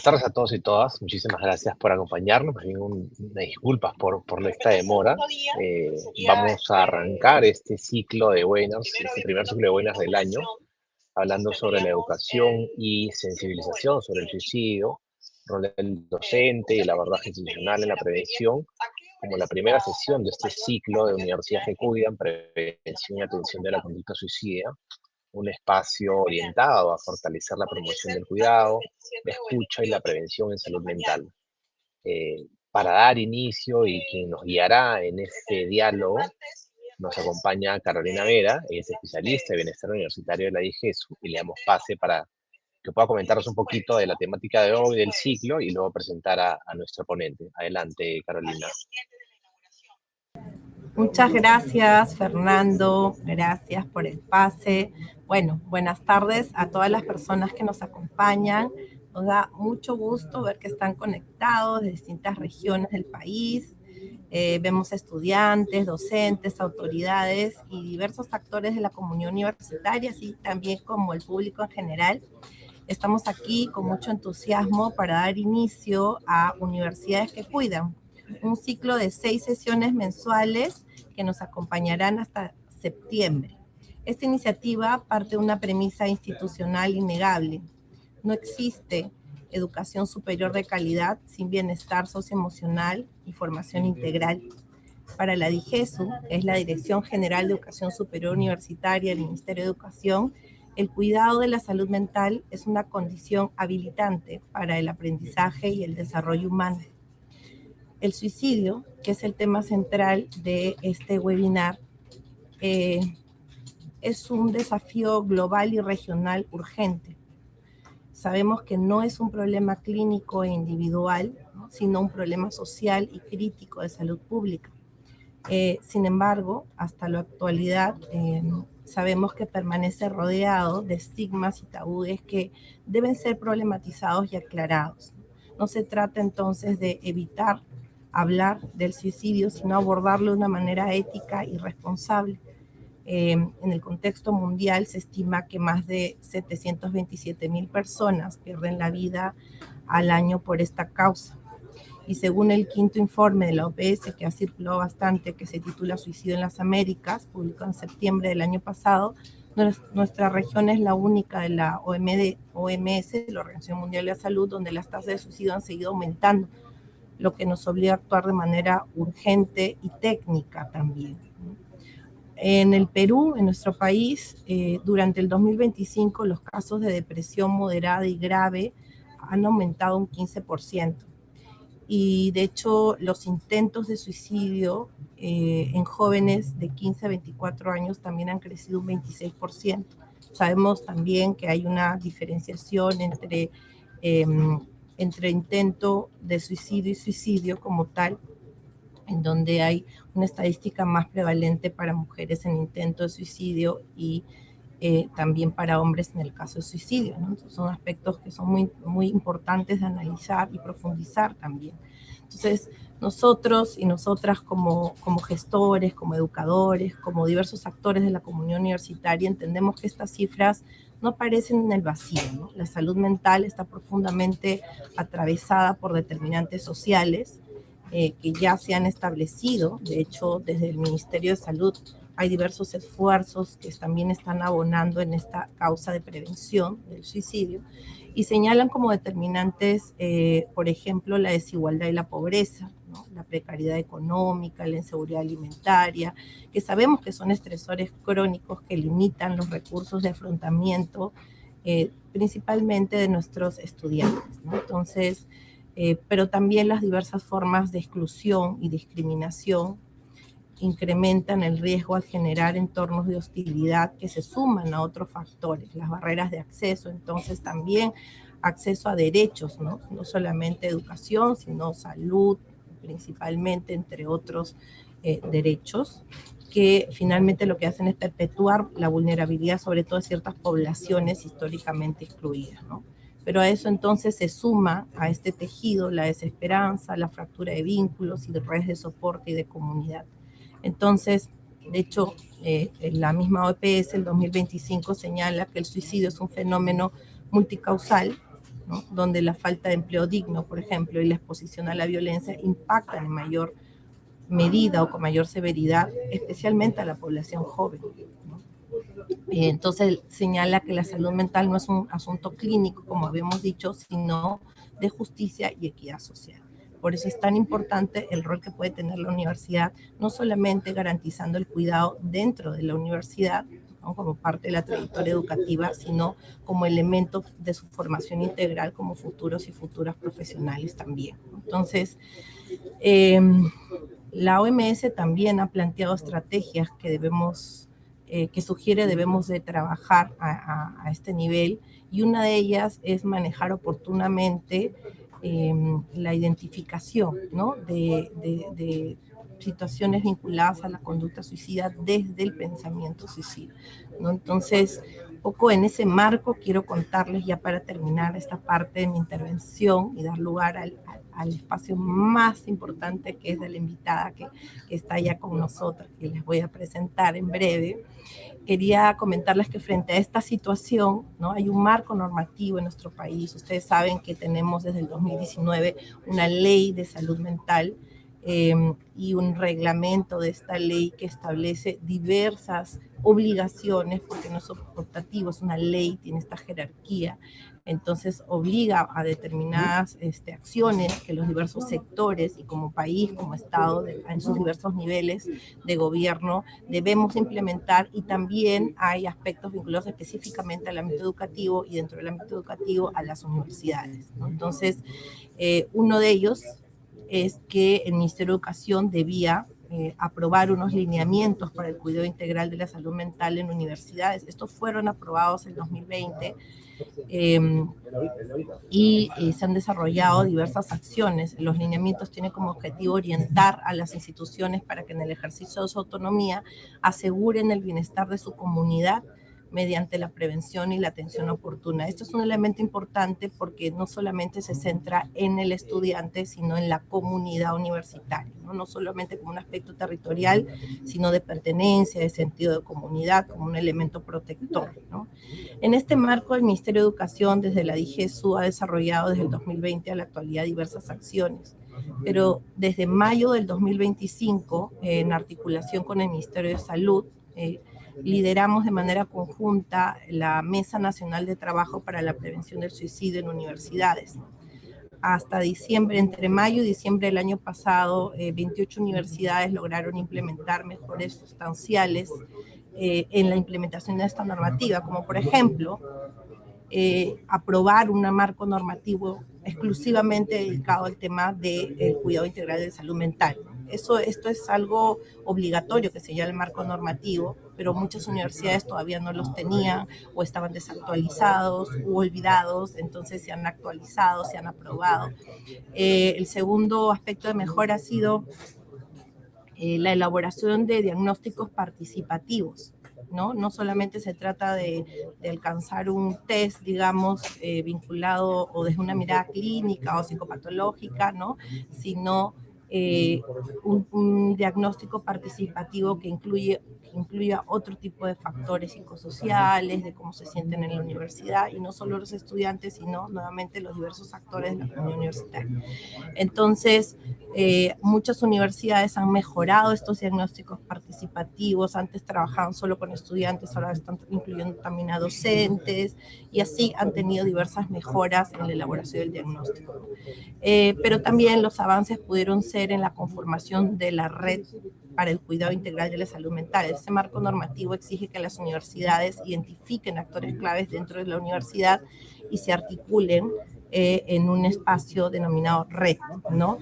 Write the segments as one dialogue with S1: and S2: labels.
S1: tardes a todos y todas. Muchísimas gracias por acompañarnos. Más bien una disculpas por esta demora. Vamos a arrancar este ciclo de webinars, este primer ciclo de webinars del año, hablando sobre la educación y sensibilización sobre el suicidio, el rol del docente y el abordaje institucional en la prevención, como la primera sesión de este ciclo de Universidades que Cuidan, Prevención y Atención de la Conducta Suicida, un espacio orientado a fortalecer la promoción del cuidado, la escucha y la prevención en salud mental. Para dar inicio y quien nos guiará en este diálogo, nos acompaña Carolina Vera, es especialista de bienestar universitario de la DIGESU, y le damos pase para que pueda comentarnos un poquito de la temática de hoy, del ciclo, y luego presentar a nuestro ponente. Adelante, Carolina.
S2: Muchas gracias, Fernando. Gracias por el pase. Bueno, buenas tardes a todas las personas que nos acompañan. Nos da mucho gusto ver que están conectados de distintas regiones del país. Vemos estudiantes, docentes, autoridades y diversos actores de la comunidad universitaria, así también como el público en general. Estamos aquí con mucho entusiasmo para dar inicio a Universidades que Cuidan, un ciclo de 6 sesiones mensuales que nos acompañarán hasta septiembre. Esta iniciativa parte de una premisa institucional innegable. No existe educación superior de calidad sin bienestar socioemocional y formación integral. Para la DIGESU, que es la Dirección General de Educación Superior Universitaria del Ministerio de Educación, el cuidado de la salud mental es una condición habilitante para el aprendizaje y el desarrollo humano. El suicidio, que es el tema central de este webinar, es un desafío global y regional urgente. Sabemos que no es un problema clínico e individual, ¿no?, sino un problema social y crítico de salud pública. Sin embargo, hasta la actualidad, sabemos que permanece rodeado de estigmas y tabúes que deben ser problematizados y aclarados. No se trata entonces de evitar hablar del suicidio, sino abordarlo de una manera ética y responsable. En el contexto mundial se estima que más de 727,000 personas pierden la vida al año por esta causa. Y según el quinto informe de la OPS, que ha circulado bastante, que se titula Suicidio en las Américas, publicado en septiembre del año pasado, nuestra región es la única de la OMS, la Organización Mundial de la Salud, donde las tasas de suicidio han seguido aumentando, lo que nos obliga a actuar de manera urgente y técnica también. En el Perú, en nuestro país, durante el 2025, los casos de depresión moderada y grave han aumentado un 15%. Y de hecho, los intentos de suicidio en jóvenes de 15 a 24 años también han crecido un 26%. Sabemos también que hay una diferenciación entre intento de suicidio y suicidio como tal, en donde hay una estadística más prevalente para mujeres en intento de suicidio y también para hombres en el caso de suicidio, ¿no? Entonces son aspectos que son muy, muy importantes de analizar y profundizar también. Entonces, nosotros y nosotras como gestores, como educadores, como diversos actores de la comunidad universitaria, entendemos que estas cifras no aparecen en el vacío, ¿no? La salud mental está profundamente atravesada por determinantes sociales que ya se han establecido. De hecho, desde el Ministerio de Salud hay diversos esfuerzos que también están abonando en esta causa de prevención del suicidio y señalan como determinantes, por ejemplo, la desigualdad y la pobreza, ¿no?, la precariedad económica, la inseguridad alimentaria, que sabemos que son estresores crónicos que limitan los recursos de afrontamiento, principalmente de nuestros estudiantes, ¿no? Entonces, pero también las diversas formas de exclusión y discriminación incrementan el riesgo al generar entornos de hostilidad que se suman a otros factores, las barreras de acceso, entonces también acceso a derechos, ¿no? No solamente educación, sino salud, principalmente, entre otros derechos, que finalmente lo que hacen es perpetuar la vulnerabilidad, sobre todo de ciertas poblaciones históricamente excluidas, ¿no? Pero a eso entonces se suma a este tejido la desesperanza, la fractura de vínculos y de redes de soporte y de comunidad. Entonces, de hecho, la misma OPS el 2025 señala que el suicidio es un fenómeno multicausal, ¿no? Donde la falta de empleo digno, por ejemplo, y la exposición a la violencia impactan en mayor medida o con mayor severidad, especialmente a la población joven, ¿no? Entonces señala que la salud mental no es un asunto clínico, como habíamos dicho, sino de justicia y equidad social. Por eso es tan importante el rol que puede tener la universidad, no solamente garantizando el cuidado dentro de la universidad, ¿no? Como parte de la trayectoria educativa, sino como elemento de su formación integral como futuros y futuras profesionales también. Entonces, la OMS también ha planteado estrategias que sugiere debemos de trabajar a este nivel, y una de ellas es manejar oportunamente la identificación, ¿no? de situaciones vinculadas a la conducta suicida desde el pensamiento suicida, ¿no? Entonces, poco en ese marco quiero contarles, ya para terminar esta parte de mi intervención y dar lugar al espacio más importante, que es de la invitada que está ya con nosotros, que les voy a presentar en breve. Quería comentarles que frente a esta situación, ¿no? Hay un marco normativo en nuestro país. Ustedes saben que tenemos desde el 2019 una ley de salud mental y un reglamento de esta ley que establece diversas obligaciones, porque no es optativo, es una ley, tiene esta jerarquía. Entonces obliga a determinadas acciones que los diversos sectores y como país, como Estado, en sus diversos niveles de gobierno, debemos implementar, y también hay aspectos vinculados específicamente al ámbito educativo y dentro del ámbito educativo a las universidades, ¿no? Entonces, uno de ellos es que el Ministerio de Educación debía aprobar unos lineamientos para el cuidado integral de la salud mental en universidades. Estos fueron aprobados en 2020 y se han desarrollado diversas acciones. Los lineamientos tienen como objetivo orientar a las instituciones para que en el ejercicio de su autonomía aseguren el bienestar de su comunidad mediante la prevención y la atención oportuna. Esto es un elemento importante porque no solamente se centra en el estudiante, sino en la comunidad universitaria, ¿no? No solamente como un aspecto territorial, sino de pertenencia, de sentido de comunidad, como un elemento protector, ¿no? En este marco, el Ministerio de Educación, desde la DIGESU, ha desarrollado desde el 2020 a la actualidad diversas acciones, pero desde mayo del 2025, en articulación con el Ministerio de Salud, lideramos de manera conjunta la Mesa Nacional de Trabajo para la Prevención del Suicidio en Universidades. Hasta diciembre, entre mayo y diciembre del año pasado, 28 universidades lograron implementar mejoras sustanciales en la implementación de esta normativa, como por ejemplo, aprobar un marco normativo exclusivamente dedicado al tema del cuidado integral de salud mental. Esto es algo obligatorio que se llama el marco normativo, pero muchas universidades todavía no los tenían o estaban desactualizados u olvidados, entonces se han actualizado, se han aprobado. El segundo aspecto de mejora ha sido la elaboración de diagnósticos participativos, ¿no? No solamente se trata de alcanzar un test, digamos, vinculado o desde una mirada clínica o psicopatológica, ¿no? Sino un diagnóstico participativo que incluya otro tipo de factores psicosociales, de cómo se sienten en la universidad, y no solo los estudiantes, sino nuevamente los diversos actores de la comunidad universitaria. Entonces, muchas universidades han mejorado estos diagnósticos participativos. Antes trabajaban solo con estudiantes, ahora están incluyendo también a docentes, y así han tenido diversas mejoras en la elaboración del diagnóstico. Pero también los avances pudieron ser en la conformación de la red para el cuidado integral de la salud mental. Este marco normativo exige que las universidades identifiquen actores claves dentro de la universidad y se articulen en un espacio denominado red, ¿no?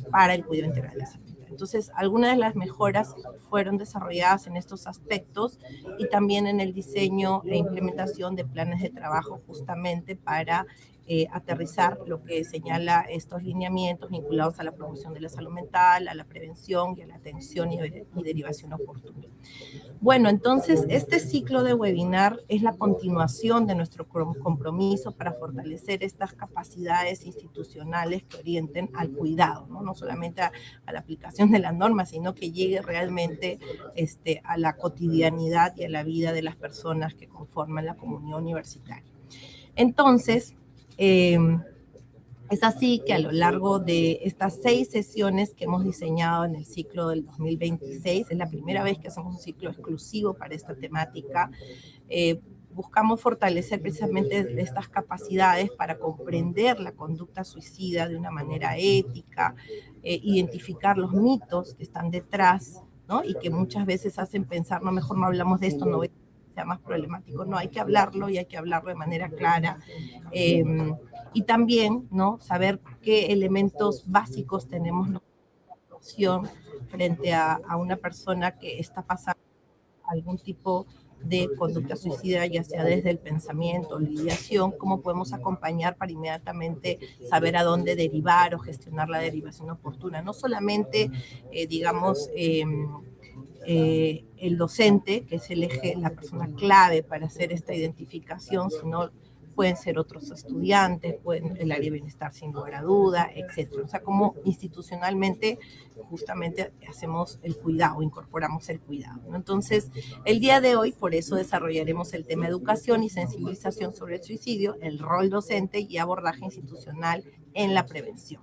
S2: Para el cuidado integral de la salud mental. Entonces, algunas de las mejoras fueron desarrolladas en estos aspectos y también en el diseño e implementación de planes de trabajo justamente para aterrizar lo que señala estos lineamientos vinculados a la promoción de la salud mental, a la prevención y a la atención y derivación oportuna. Bueno, entonces este ciclo de webinar es la continuación de nuestro compromiso para fortalecer estas capacidades institucionales que orienten al cuidado, ¿no? No solamente a la aplicación de la norma, sino que llegue realmente a la cotidianidad y a la vida de las personas que conforman la comunidad universitaria. Entonces, Es así que a lo largo de estas 6 sesiones que hemos diseñado en el ciclo del 2026, es la primera vez que hacemos un ciclo exclusivo para esta temática, buscamos fortalecer precisamente estas capacidades para comprender la conducta suicida de una manera ética, identificar los mitos que están detrás, ¿no? Y que muchas veces hacen pensar, no, mejor no hablamos de esto, no voy a que sea más problemático. No, hay que hablarlo y hay que hablarlo de manera clara. Y también, ¿no? Saber qué elementos básicos tenemos frente a una persona que está pasando algún tipo de conducta suicida, ya sea desde el pensamiento, la ideación, cómo podemos acompañar para inmediatamente saber a dónde derivar o gestionar la derivación oportuna. No solamente, digamos, el docente, que es el eje, la persona clave para hacer esta identificación, sino pueden ser otros estudiantes, pueden el área de bienestar sin lugar a duda, etcétera. O sea, como institucionalmente justamente hacemos el cuidado, incorporamos el cuidado, ¿no? Entonces, el día de hoy, por eso desarrollaremos el tema educación y sensibilización sobre el suicidio, el rol docente y abordaje institucional en la prevención.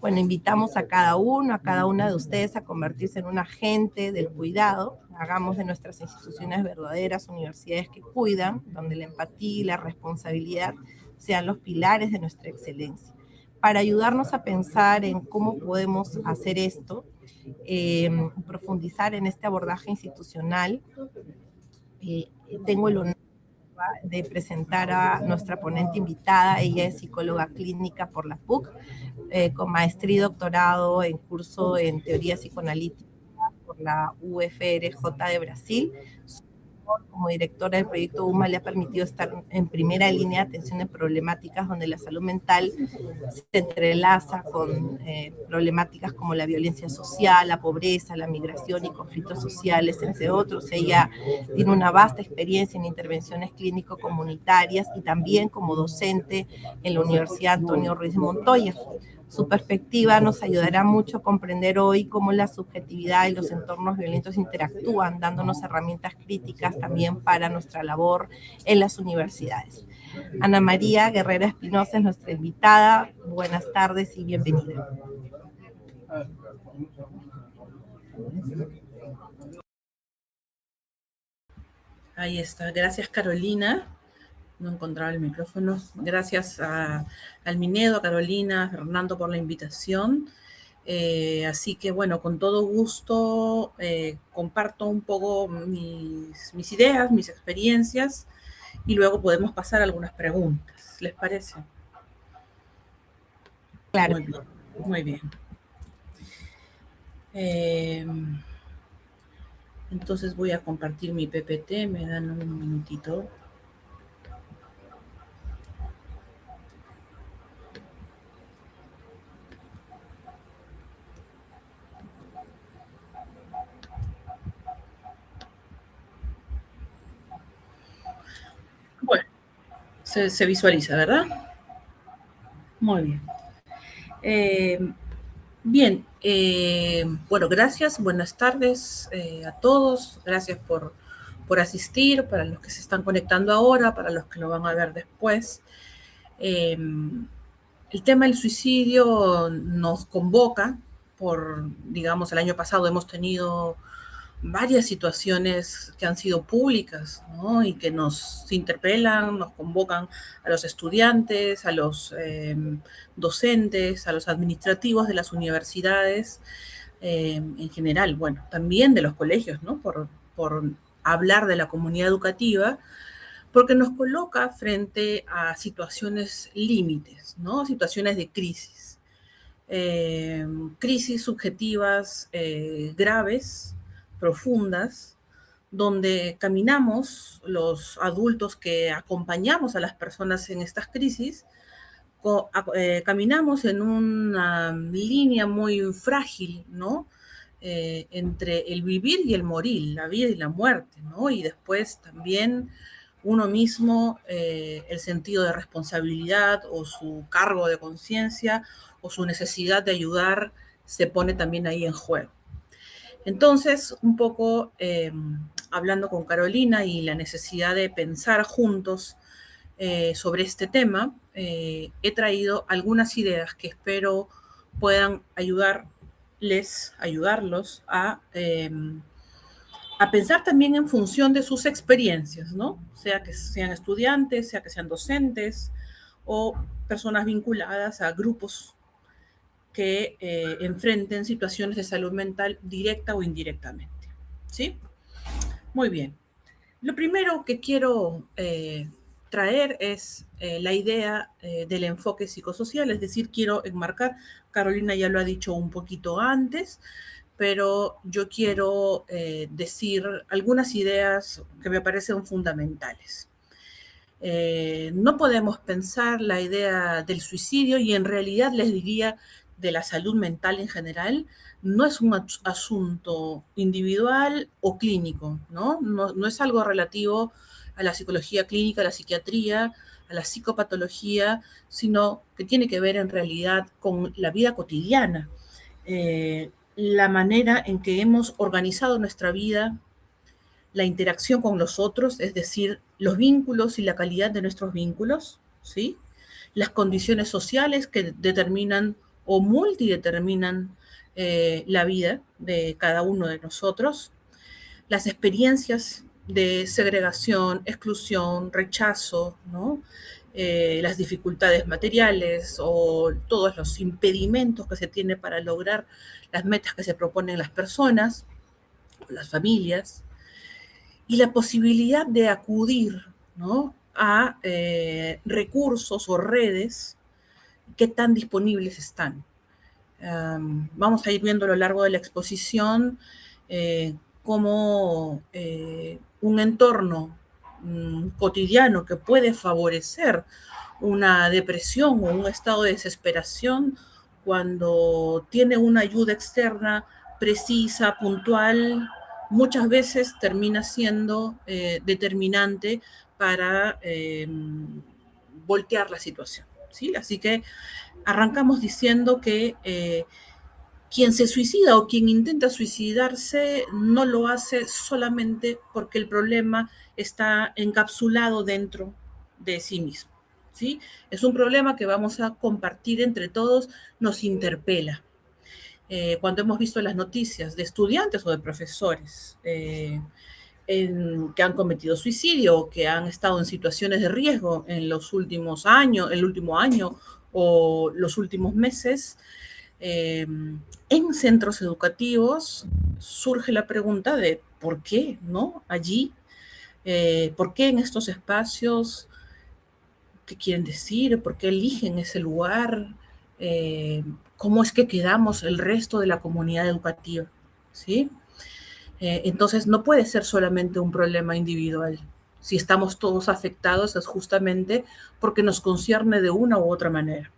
S2: Bueno, invitamos a cada uno, a cada una de ustedes a convertirse en un agente del cuidado. Hagamos de nuestras instituciones verdaderas universidades que cuidan, donde la empatía y la responsabilidad sean los pilares de nuestra excelencia. Para ayudarnos a pensar en cómo podemos hacer esto, profundizar en este abordaje institucional, tengo el honor de presentar a nuestra ponente invitada. Ella es psicóloga clínica por la PUC, con maestría y doctorado en curso en teoría psicoanalítica por la UFRJ de Brasil. Como directora del proyecto UMA le ha permitido estar en primera línea de atención en problemáticas donde la salud mental se entrelaza con problemáticas como la violencia social, la pobreza, la migración y conflictos sociales, entre otros. Ella tiene una vasta experiencia en intervenciones clínico-comunitarias y también como docente en la Universidad Antonio Ruiz de Montoya. Su perspectiva nos ayudará mucho a comprender hoy cómo la subjetividad y los entornos violentos interactúan, dándonos herramientas críticas también para nuestra labor en las universidades. Ana María Guerrero Espinosa es nuestra invitada. Buenas tardes y bienvenida.
S3: Ahí está. Gracias, Carolina. No encontraba el micrófono. Gracias al Minedo, a Carolina, a Fernando por la invitación. Así que, bueno, con todo gusto comparto un poco mis ideas, mis experiencias, y luego podemos pasar a algunas preguntas. ¿Les parece?
S2: Claro.
S3: Muy bien. Muy bien. Entonces voy a compartir mi PPT. Me dan un minutito. Bueno, se visualiza, ¿verdad? Muy bien. Bien, bueno, gracias, buenas tardes a todos, gracias por asistir, para los que se están conectando ahora, para los que lo van a ver después. El tema del suicidio nos convoca digamos, el año pasado hemos tenido varias situaciones que han sido públicas, ¿no? Y que nos interpelan, nos convocan a los estudiantes, a los docentes, a los administrativos de las universidades, en general, bueno, también de los colegios, ¿no? Por hablar de la comunidad educativa, porque nos coloca frente a situaciones límites, ¿no? Situaciones de crisis. Crisis subjetivas graves, profundas, donde caminamos, los adultos que acompañamos a las personas en estas crisis, caminamos en una línea muy frágil, ¿no? Entre el vivir y el morir, la vida y la muerte, ¿no? Y después también uno mismo, el sentido de responsabilidad o su cargo de conciencia o su necesidad de ayudar se pone también ahí en juego. Entonces, un poco hablando con Carolina y la necesidad de pensar juntos sobre este tema, he traído algunas ideas que espero puedan ayudarlos a pensar también en función de sus experiencias, ¿no? Sea que sean estudiantes, sea que sean docentes o personas vinculadas a grupos que enfrenten situaciones de salud mental directa o indirectamente, ¿sí? Muy bien. Lo primero que quiero traer es la idea del enfoque psicosocial, es decir, quiero enmarcar, Carolina ya lo ha dicho un poquito antes, pero yo quiero decir algunas ideas que me parecen fundamentales. No podemos pensar la idea del suicidio, y en realidad les diría de la salud mental en general, no es un asunto individual o clínico, ¿no? No es algo relativo a la psicología clínica, a la psiquiatría, a la psicopatología, sino que tiene que ver en realidad con la vida cotidiana, la manera en que hemos organizado nuestra vida, la interacción con los otros, es decir, los vínculos y la calidad de nuestros vínculos, ¿sí? Las condiciones sociales que determinan o multideterminan la vida de cada uno de nosotros, las experiencias de segregación, exclusión, rechazo, ¿no? Las dificultades materiales o todos los impedimentos que se tiene para lograr las metas que se proponen las personas, las familias, y la posibilidad de acudir, ¿no?, a recursos o redes que tan disponibles están. Vamos a ir viendo a lo largo de la exposición cómo un entorno cotidiano que puede favorecer una depresión o un estado de desesperación cuando tiene una ayuda externa precisa, puntual, muchas veces termina siendo determinante para voltear la situación, ¿sí? Así que arrancamos diciendo que quien se suicida o quien intenta suicidarse no lo hace solamente porque el problema está encapsulado dentro de sí mismo, ¿sí? Es un problema que vamos a compartir entre todos, nos interpela. Cuando hemos visto las noticias de estudiantes o de profesores que han cometido suicidio o que han estado en situaciones de riesgo en los últimos años, el último año o los últimos meses, en centros educativos surge la pregunta de ¿por qué, no? Allí, ¿por qué en estos espacios? ¿Qué quieren decir? ¿Por qué eligen ese lugar? ¿Cómo es que quedamos el resto de la comunidad educativa? ¿Sí? Entonces, no puede ser solamente un problema individual. Si estamos todos afectados es justamente porque nos concierne de una u otra manera.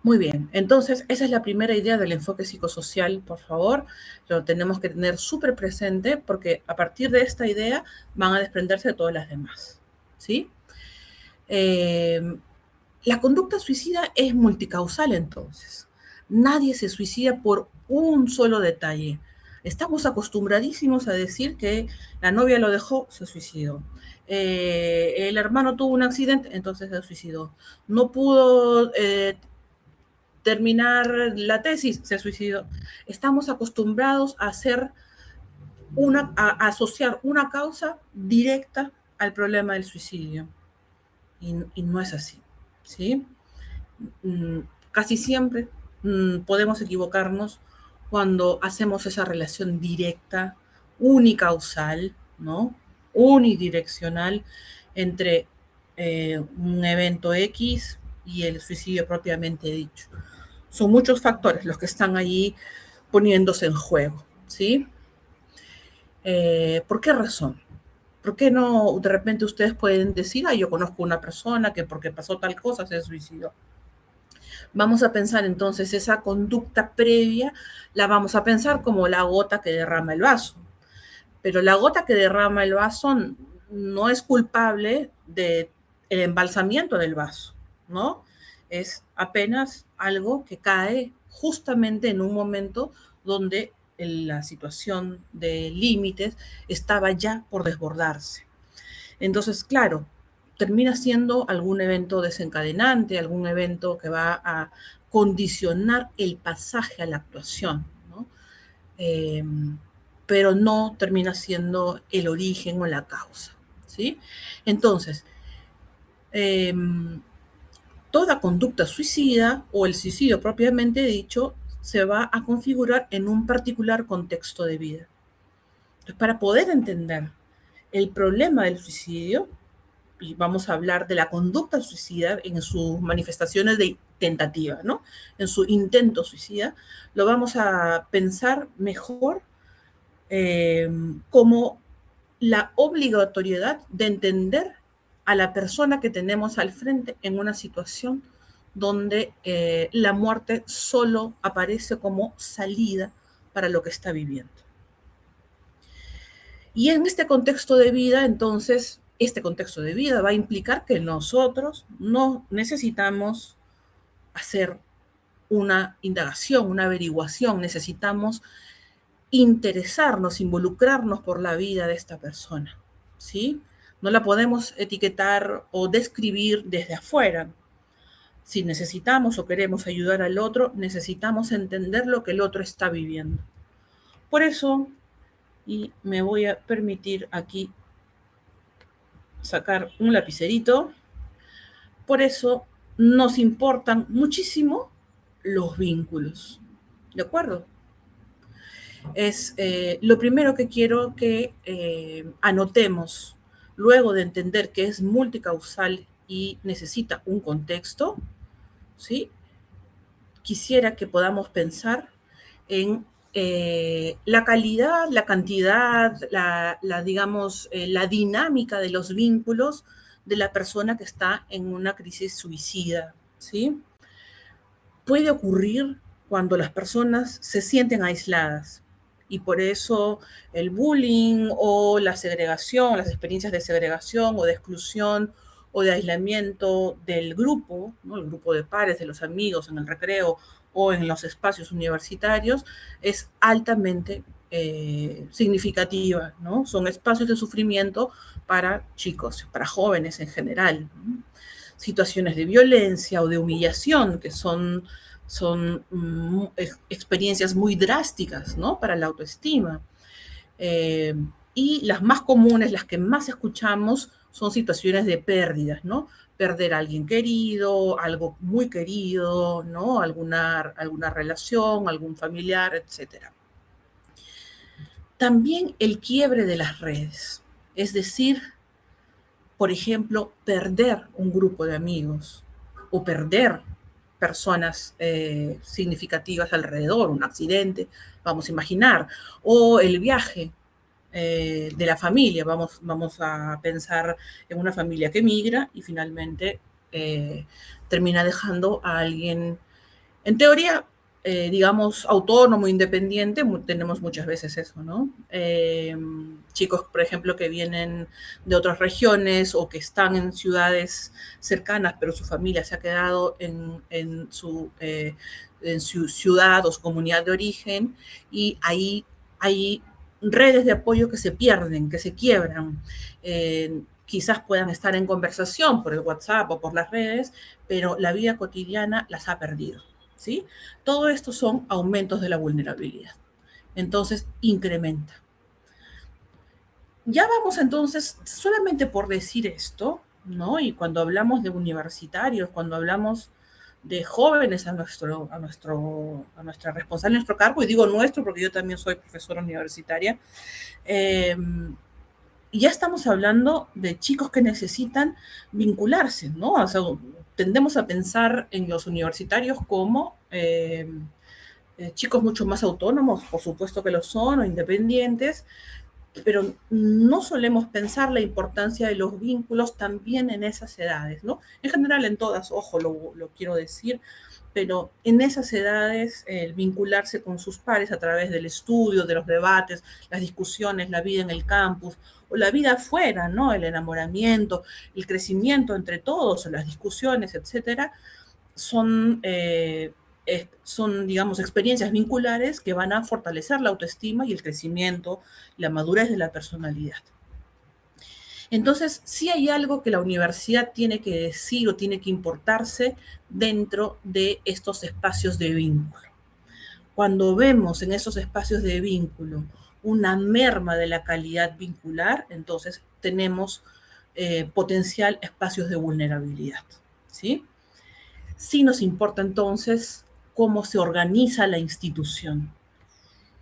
S3: Muy bien, entonces esa es la primera idea del enfoque psicosocial, por favor. Lo tenemos que tener súper presente porque a partir de esta idea van a desprenderse de todas las demás, ¿sí? La conducta suicida es multicausal entonces. Nadie se suicida por un solo detalle. Estamos acostumbradísimos a decir que la novia lo dejó, se suicidó. El hermano tuvo un accidente, entonces se suicidó. No pudo terminar la tesis, se suicidó. Estamos acostumbrados a asociar una causa directa al problema del suicidio. Y no es así, ¿sí? Casi siempre podemos equivocarnos cuando hacemos esa relación directa, unicausal, ¿no? Unidireccional entre un evento X y el suicidio propiamente dicho. Son muchos factores los que están allí poniéndose en juego, ¿sí? ¿Por qué razón? ¿Por qué no de repente ustedes pueden decir, yo conozco una persona que porque pasó tal cosa se suicidó? Vamos a pensar entonces esa conducta previa, la vamos a pensar como la gota que derrama el vaso. Pero la gota que derrama el vaso no es culpable del embalsamiento del vaso, ¿no? Es apenas algo que cae justamente en un momento donde la situación de límites estaba ya por desbordarse. Entonces, claro, termina siendo algún evento desencadenante, algún evento que va a condicionar el pasaje a la actuación, ¿no? Pero no termina siendo el origen o la causa, ¿sí? Entonces, toda conducta suicida o el suicidio propiamente dicho se va a configurar en un particular contexto de vida. Entonces, para poder entender el problema del suicidio, y vamos a hablar de la conducta suicida en sus manifestaciones de tentativa, ¿no? En su intento suicida, lo vamos a pensar mejor como la obligatoriedad de entender a la persona que tenemos al frente en una situación donde la muerte solo aparece como salida para lo que está viviendo. Y en este contexto de vida, entonces, este contexto de vida va a implicar que nosotros no necesitamos hacer una indagación, una averiguación, necesitamos interesarnos, involucrarnos por la vida de esta persona, ¿sí? No la podemos etiquetar o describir desde afuera. Si necesitamos o queremos ayudar al otro, necesitamos entender lo que el otro está viviendo. Por eso, y me voy a permitir aquí sacar un lapicerito, por eso nos importan muchísimo los vínculos, ¿de acuerdo? Es lo primero que quiero que anotemos, luego de entender que es multicausal y necesita un contexto, ¿sí? Quisiera que podamos pensar en la calidad, la cantidad, digamos, la dinámica de los vínculos de la persona que está en una crisis suicida, ¿sí? Puede ocurrir cuando las personas se sienten aisladas y por eso el bullying o la segregación, las experiencias de segregación o de exclusión o de aislamiento del grupo, ¿no? El grupo de pares, de los amigos en el recreo o en los espacios universitarios, es altamente significativa, ¿no? Son espacios de sufrimiento para chicos, para jóvenes en general, ¿no? Situaciones de violencia o de humillación, que son experiencias muy drásticas, ¿no? Para la autoestima. Y las más comunes, las que más escuchamos, son situaciones de pérdidas, ¿no? Perder a alguien querido, algo muy querido, ¿no? Alguna relación, algún familiar, etc. También el quiebre de las redes, es decir, por ejemplo, perder un grupo de amigos o perder personas significativas alrededor, un accidente, vamos a imaginar, o el viaje de la familia, vamos a pensar en una familia que migra y finalmente termina dejando a alguien, en teoría, digamos, autónomo, independiente, tenemos muchas veces eso, ¿no? Chicos, por ejemplo, que vienen de otras regiones o que están en ciudades cercanas, pero su familia se ha quedado en su ciudad o su comunidad de origen, y ahí hay redes de apoyo que se pierden, que se quiebran. Quizás puedan estar en conversación por el WhatsApp o por las redes, pero la vida cotidiana las ha perdido, ¿sí? Todo esto son aumentos de la vulnerabilidad. Entonces, incrementa. Ya vamos entonces, solamente por decir esto, ¿no? Y cuando hablamos de universitarios, cuando hablamos de jóvenes a nuestra responsable, nuestro cargo, y digo nuestro porque yo también soy profesora universitaria, ya estamos hablando de chicos que necesitan vincularse, ¿no? O sea, tendemos a pensar en los universitarios como chicos mucho más autónomos, por supuesto que lo son, o independientes, pero no solemos pensar la importancia de los vínculos también en esas edades, ¿no? En general en todas, ojo, lo quiero decir, pero en esas edades el vincularse con sus pares a través del estudio, de los debates, las discusiones, la vida en el campus o la vida afuera, ¿no? El enamoramiento, el crecimiento entre todos, las discusiones, etcétera, son, digamos, experiencias vinculares que van a fortalecer la autoestima y el crecimiento, la madurez de la personalidad. Entonces, sí hay algo que la universidad tiene que decir o tiene que importarse dentro de estos espacios de vínculo. Cuando vemos en esos espacios de vínculo una merma de la calidad vincular, entonces tenemos potencial espacios de vulnerabilidad, ¿sí? Sí nos importa entonces cómo se organiza la institución.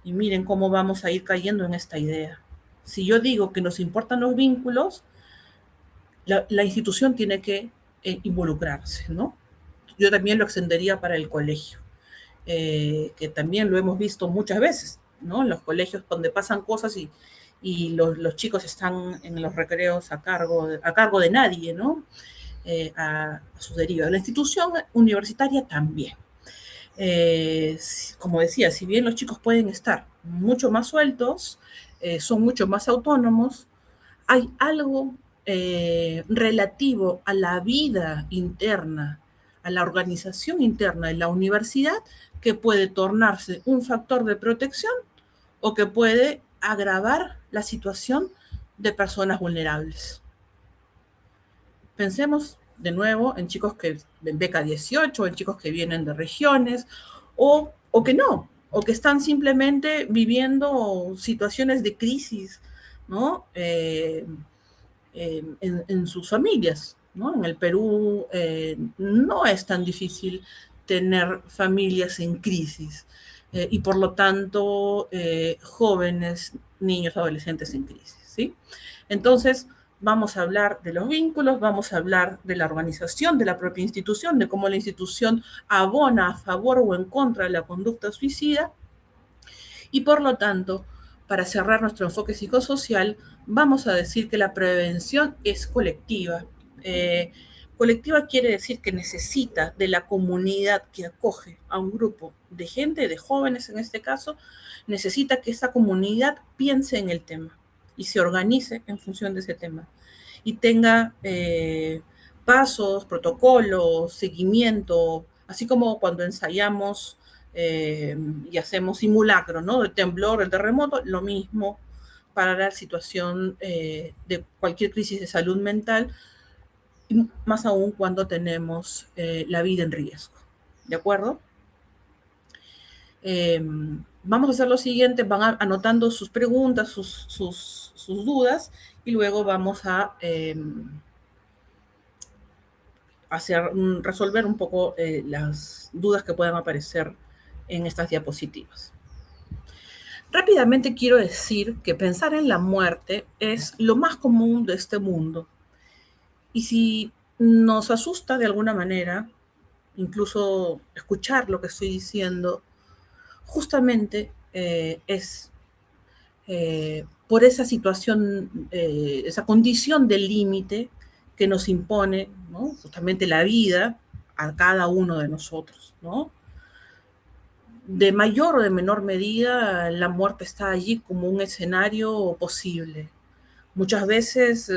S3: Y miren cómo vamos a ir cayendo en esta idea. Si yo digo que nos importan los vínculos, la institución tiene que involucrarse, ¿no? Yo también lo extendería para el colegio, que también lo hemos visto muchas veces, ¿no? En los colegios donde pasan cosas y los chicos están en los recreos a cargo de nadie, ¿no? A sus derivas. La institución universitaria también. Como decía, si bien los chicos pueden estar mucho más sueltos, son mucho más autónomos, hay algo relativo a la vida interna, a la organización interna de la universidad que puede tornarse un factor de protección o que puede agravar la situación de personas vulnerables. Pensemos de nuevo en chicos que ven beca 18, en chicos que vienen de regiones o que no, o que están simplemente viviendo situaciones de crisis, ¿no? En sus familias, ¿no? En el Perú no es tan difícil tener familias en crisis y por lo tanto jóvenes, niños, adolescentes en crisis, ¿sí? Entonces, vamos a hablar de los vínculos, vamos a hablar de la organización de la propia institución, de cómo la institución abona a favor o en contra de la conducta suicida y por lo tanto, para cerrar nuestro enfoque psicosocial, vamos a decir que la prevención es colectiva. Colectiva quiere decir que necesita de la comunidad que acoge a un grupo de gente, de jóvenes en este caso, necesita que esa comunidad piense en el tema y se organice en función de ese tema y tenga pasos, protocolos, seguimiento, así como cuando ensayamos y hacemos simulacro, ¿no? De temblor, el terremoto, lo mismo para la situación de cualquier crisis de salud mental, y más aún cuando tenemos la vida en riesgo. ¿De acuerdo? Vamos a hacer lo siguiente, van anotando sus preguntas, sus dudas, y luego vamos a resolver un poco las dudas que puedan aparecer en estas diapositivas. Rápidamente quiero decir que pensar en la muerte es lo más común de este mundo. Y si nos asusta de alguna manera, incluso escuchar lo que estoy diciendo, justamente es por esa situación, esa condición del límite que nos impone, ¿no? Justamente la vida a cada uno de nosotros, ¿no? De mayor o de menor medida, la muerte está allí como un escenario posible. Muchas veces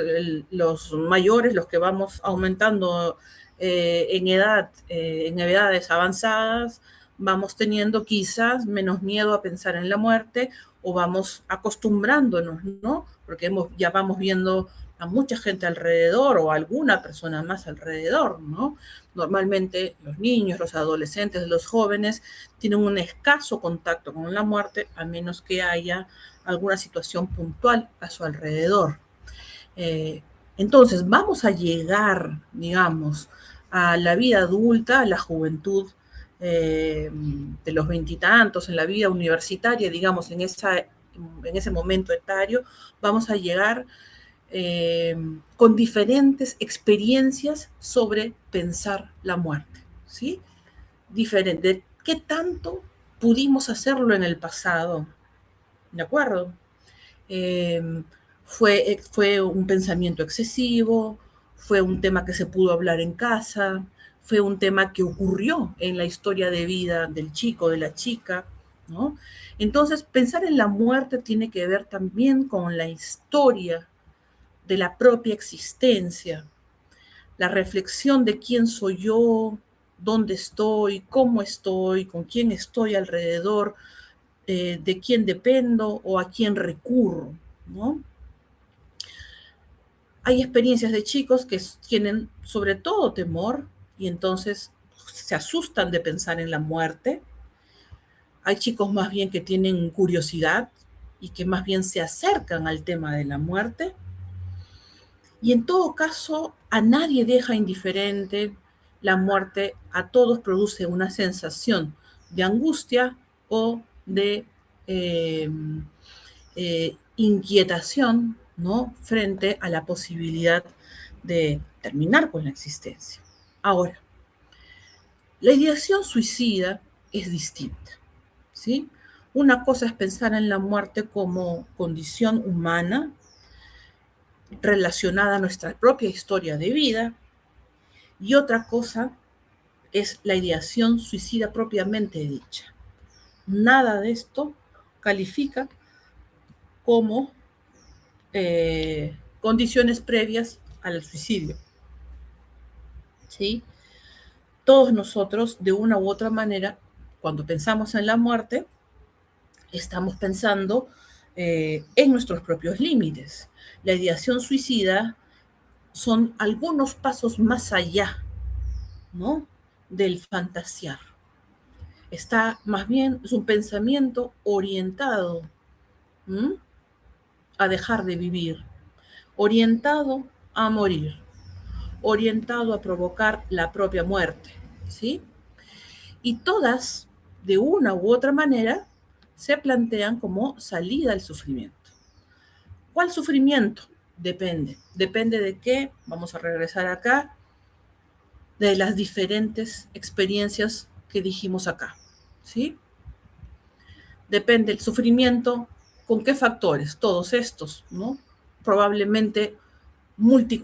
S3: los mayores, los que vamos aumentando en edad, en edades avanzadas, vamos teniendo quizás menos miedo a pensar en la muerte o vamos acostumbrándonos, ¿no? Porque ya vamos viendo a mucha gente alrededor o a alguna persona más alrededor, ¿no? Normalmente los niños, los adolescentes, los jóvenes tienen un escaso contacto con la muerte a menos que haya alguna situación puntual a su alrededor. Entonces, vamos a llegar, digamos, a la vida adulta, a la juventud de los veintitantos, en la vida universitaria, digamos, en ese momento etario, vamos a llegar con diferentes experiencias sobre pensar la muerte, ¿sí? Diferente. ¿Qué tanto pudimos hacerlo en el pasado? ¿De acuerdo? Fue un pensamiento excesivo, fue un tema que se pudo hablar en casa, fue un tema que ocurrió en la historia de vida del chico, de la chica, ¿no? Entonces, pensar en la muerte tiene que ver también con la historia de la propia existencia, la reflexión de quién soy yo, dónde estoy, cómo estoy, con quién estoy alrededor, de quién dependo o a quién recurro, ¿no? Hay experiencias de chicos que tienen sobre todo temor y entonces se asustan de pensar en la muerte. Hay chicos más bien que tienen curiosidad y que más bien se acercan al tema de la muerte. Y en todo caso, a nadie deja indiferente la muerte, a todos produce una sensación de angustia o de inquietación, ¿no? Frente a la posibilidad de terminar con la existencia. Ahora, la ideación suicida es distinta, ¿sí? Una cosa es pensar en la muerte como condición humana relacionada a nuestra propia historia de vida, y otra cosa es la ideación suicida propiamente dicha. Nada de esto califica como condiciones previas al suicidio. ¿Sí? Todos nosotros, de una u otra manera, cuando pensamos en la muerte, estamos pensando en nuestros propios límites. La ideación suicida son algunos pasos más allá, ¿no?, del fantasear. Está más bien, es un pensamiento orientado a dejar de vivir, orientado a morir, orientado a provocar la propia muerte, ¿sí? Y todas, de una u otra manera, se plantean como salida al sufrimiento. ¿Cuál sufrimiento? Depende. ¿Depende de qué? Vamos a regresar acá, de las diferentes experiencias que dijimos acá, ¿sí? Depende el sufrimiento, ¿con qué factores? Todos estos, ¿no? Probablemente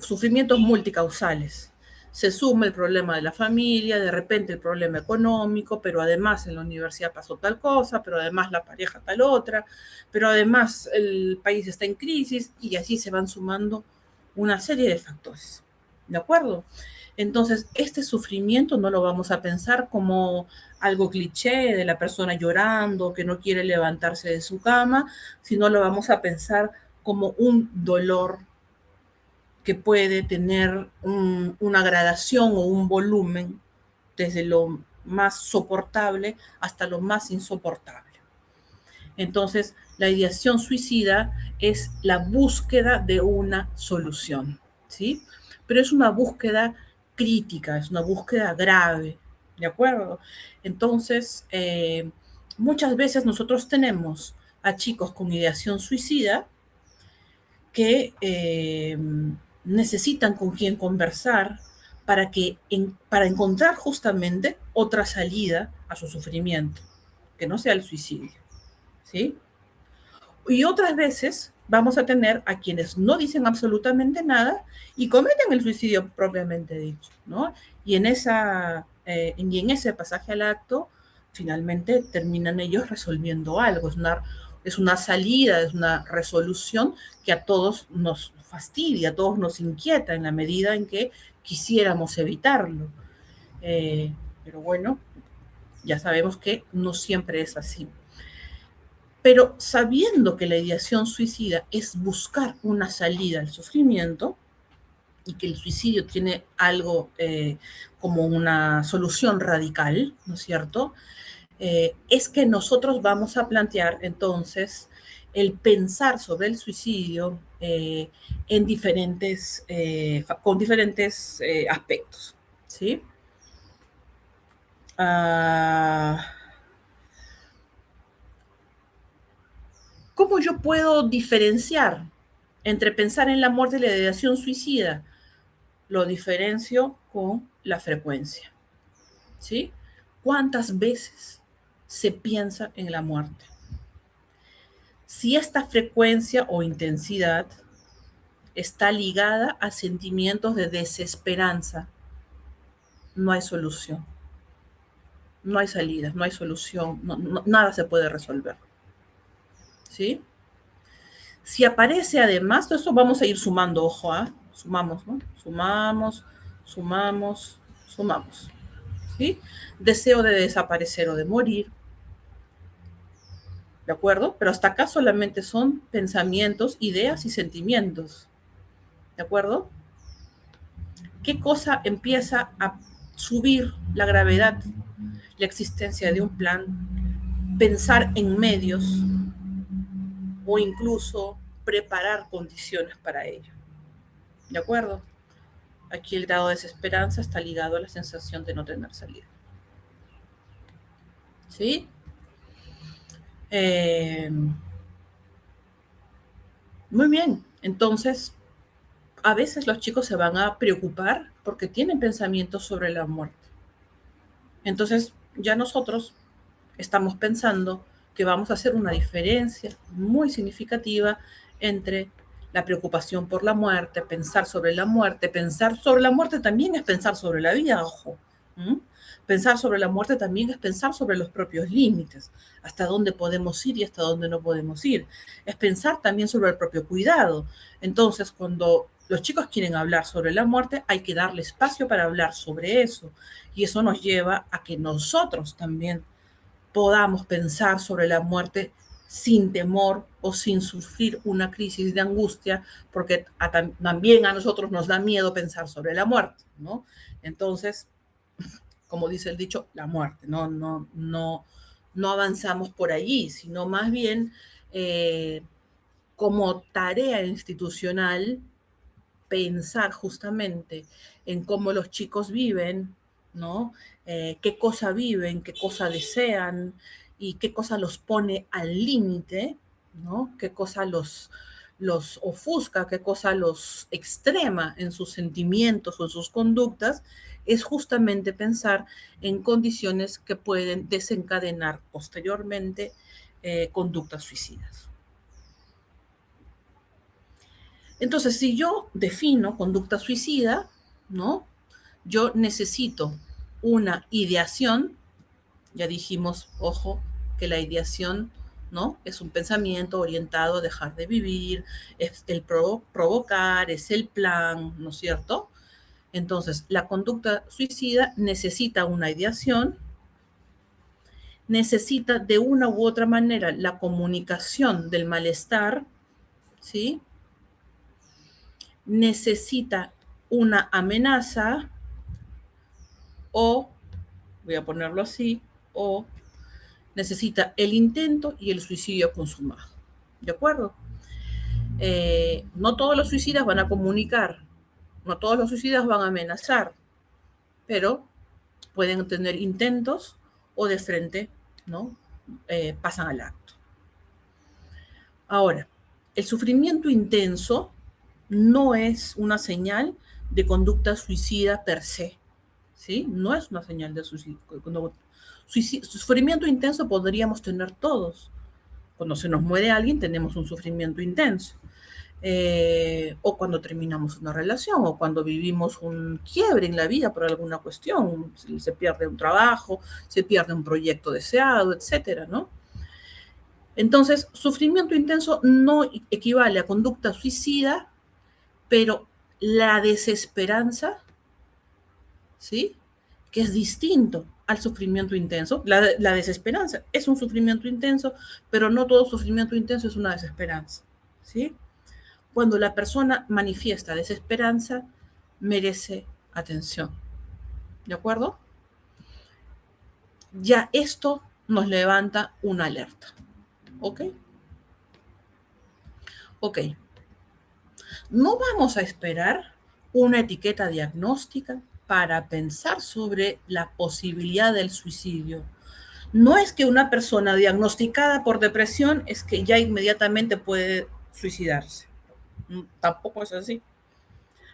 S3: sufrimientos multicausales. Se suma el problema de la familia, de repente el problema económico, pero además en la universidad pasó tal cosa, pero además la pareja tal otra, pero además el país está en crisis y así se van sumando una serie de factores. ¿De acuerdo? Entonces, este sufrimiento no lo vamos a pensar como algo cliché de la persona llorando, que no quiere levantarse de su cama, sino lo vamos a pensar como un dolor que puede tener una gradación o un volumen desde lo más soportable hasta lo más insoportable. Entonces, la ideación suicida es la búsqueda de una solución, ¿sí? Pero es una búsqueda crítica, es una búsqueda grave, ¿de acuerdo? Entonces, muchas veces nosotros tenemos a chicos con ideación suicida que necesitan con quien conversar para encontrar justamente otra salida a su sufrimiento, que no sea el suicidio, ¿sí? Y otras veces vamos a tener a quienes no dicen absolutamente nada y cometen el suicidio propiamente dicho, ¿no? Y en ese pasaje al acto, finalmente terminan ellos resolviendo algo. Es una salida, es una resolución que a todos nos fastidia, a todos nos inquieta en la medida en que quisiéramos evitarlo. Pero bueno, ya sabemos que no siempre es así. Pero sabiendo que la ideación suicida es buscar una salida al sufrimiento y que el suicidio tiene algo como una solución radical, ¿no es cierto? Es que nosotros vamos a plantear entonces el pensar sobre el suicidio con diferentes aspectos, ¿sí? ¿Cómo yo puedo diferenciar entre pensar en la muerte y la ideación suicida? Lo diferencio con la frecuencia, ¿sí? ¿Cuántas veces se piensa en la muerte? Si esta frecuencia o intensidad está ligada a sentimientos de desesperanza, no hay solución, no hay salida, no hay solución, nada se puede resolver, ¿sí? Si aparece además, todo esto vamos a ir sumando, ojo, sumamos, ¿no? Sumamos, ¿sí? Deseo de desaparecer o de morir, ¿de acuerdo? Pero hasta acá solamente son pensamientos, ideas y sentimientos. ¿De acuerdo? ¿Qué cosa empieza a subir la gravedad, la existencia de un plan? Pensar en medios o incluso preparar condiciones para ello. ¿De acuerdo? Aquí el grado de desesperanza está ligado a la sensación de no tener salida. ¿Sí? Muy bien. Entonces, a veces los chicos se van a preocupar porque tienen pensamientos sobre la muerte. Entonces, ya nosotros estamos pensando que vamos a hacer una diferencia muy significativa entre la preocupación por la muerte, pensar sobre la muerte. Pensar sobre la muerte también es pensar sobre la vida, ojo. Pensar sobre la muerte también es pensar sobre los propios límites, hasta dónde podemos ir y hasta dónde no podemos ir. Es pensar también sobre el propio cuidado. Entonces, cuando los chicos quieren hablar sobre la muerte, hay que darle espacio para hablar sobre eso. Y eso nos lleva a que nosotros también podamos pensar sobre la muerte sin temor o sin sufrir una crisis de angustia, porque también a nosotros nos da miedo pensar sobre la muerte, ¿no? Entonces, como dice el dicho, la muerte, no avanzamos por allí, sino más bien como tarea institucional pensar justamente en cómo los chicos viven, ¿no? Qué cosa viven, qué cosa desean y qué cosa los pone al límite, ¿no? Qué cosa los ofusca, qué cosa los extrema en sus sentimientos o en sus conductas, es justamente pensar en condiciones que pueden desencadenar posteriormente conductas suicidas. Entonces, si yo defino conducta suicida, ¿no? Yo necesito una ideación, ya dijimos, ojo, que la ideación, ¿no? Es un pensamiento orientado a dejar de vivir, es el provocar, es el plan, ¿no es cierto? Entonces, la conducta suicida necesita una ideación, necesita de una u otra manera la comunicación del malestar, ¿sí? Necesita una amenaza o, voy a ponerlo así, o necesita el intento y el suicidio consumado. ¿De acuerdo? No todos los suicidas van a comunicar, no todos los suicidas van a amenazar, pero pueden tener intentos o de frente, ¿no? Pasan al acto. Ahora, el sufrimiento intenso no es una señal de conducta suicida per se, ¿sí? No es una señal de suicidio. Sufrimiento intenso podríamos tener todos. Cuando se nos muere alguien tenemos un sufrimiento intenso. O cuando terminamos una relación, o cuando vivimos un quiebre en la vida por alguna cuestión, se pierde un trabajo, se pierde un proyecto deseado, etcétera, ¿no? Entonces, sufrimiento intenso no equivale a conducta suicida, pero la desesperanza, ¿sí? Que es distinto al sufrimiento intenso. La desesperanza es un sufrimiento intenso, pero no todo sufrimiento intenso es una desesperanza, ¿sí? Cuando la persona manifiesta desesperanza, merece atención, ¿de acuerdo? Ya esto nos levanta una alerta, ¿ok? Ok. No vamos a esperar una etiqueta diagnóstica para pensar sobre la posibilidad del suicidio. No es que una persona diagnosticada por depresión es que ya inmediatamente puede suicidarse. Tampoco es así.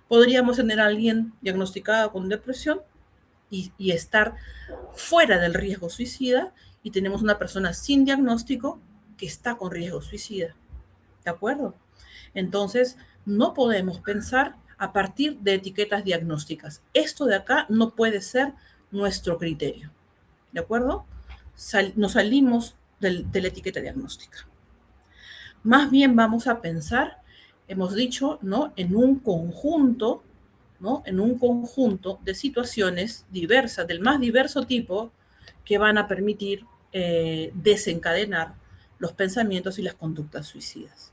S3: Podríamos tener a alguien diagnosticado con depresión y estar fuera del riesgo suicida, y tenemos una persona sin diagnóstico que está con riesgo suicida. ¿De acuerdo? Entonces, no podemos pensar a partir de etiquetas diagnósticas. Esto de acá no puede ser nuestro criterio. ¿De acuerdo? Nos salimos de la etiqueta diagnóstica. Más bien vamos a pensar, hemos dicho, ¿no? En un conjunto, ¿no? En un conjunto de situaciones diversas, del más diverso tipo, que van a permitir desencadenar los pensamientos y las conductas suicidas.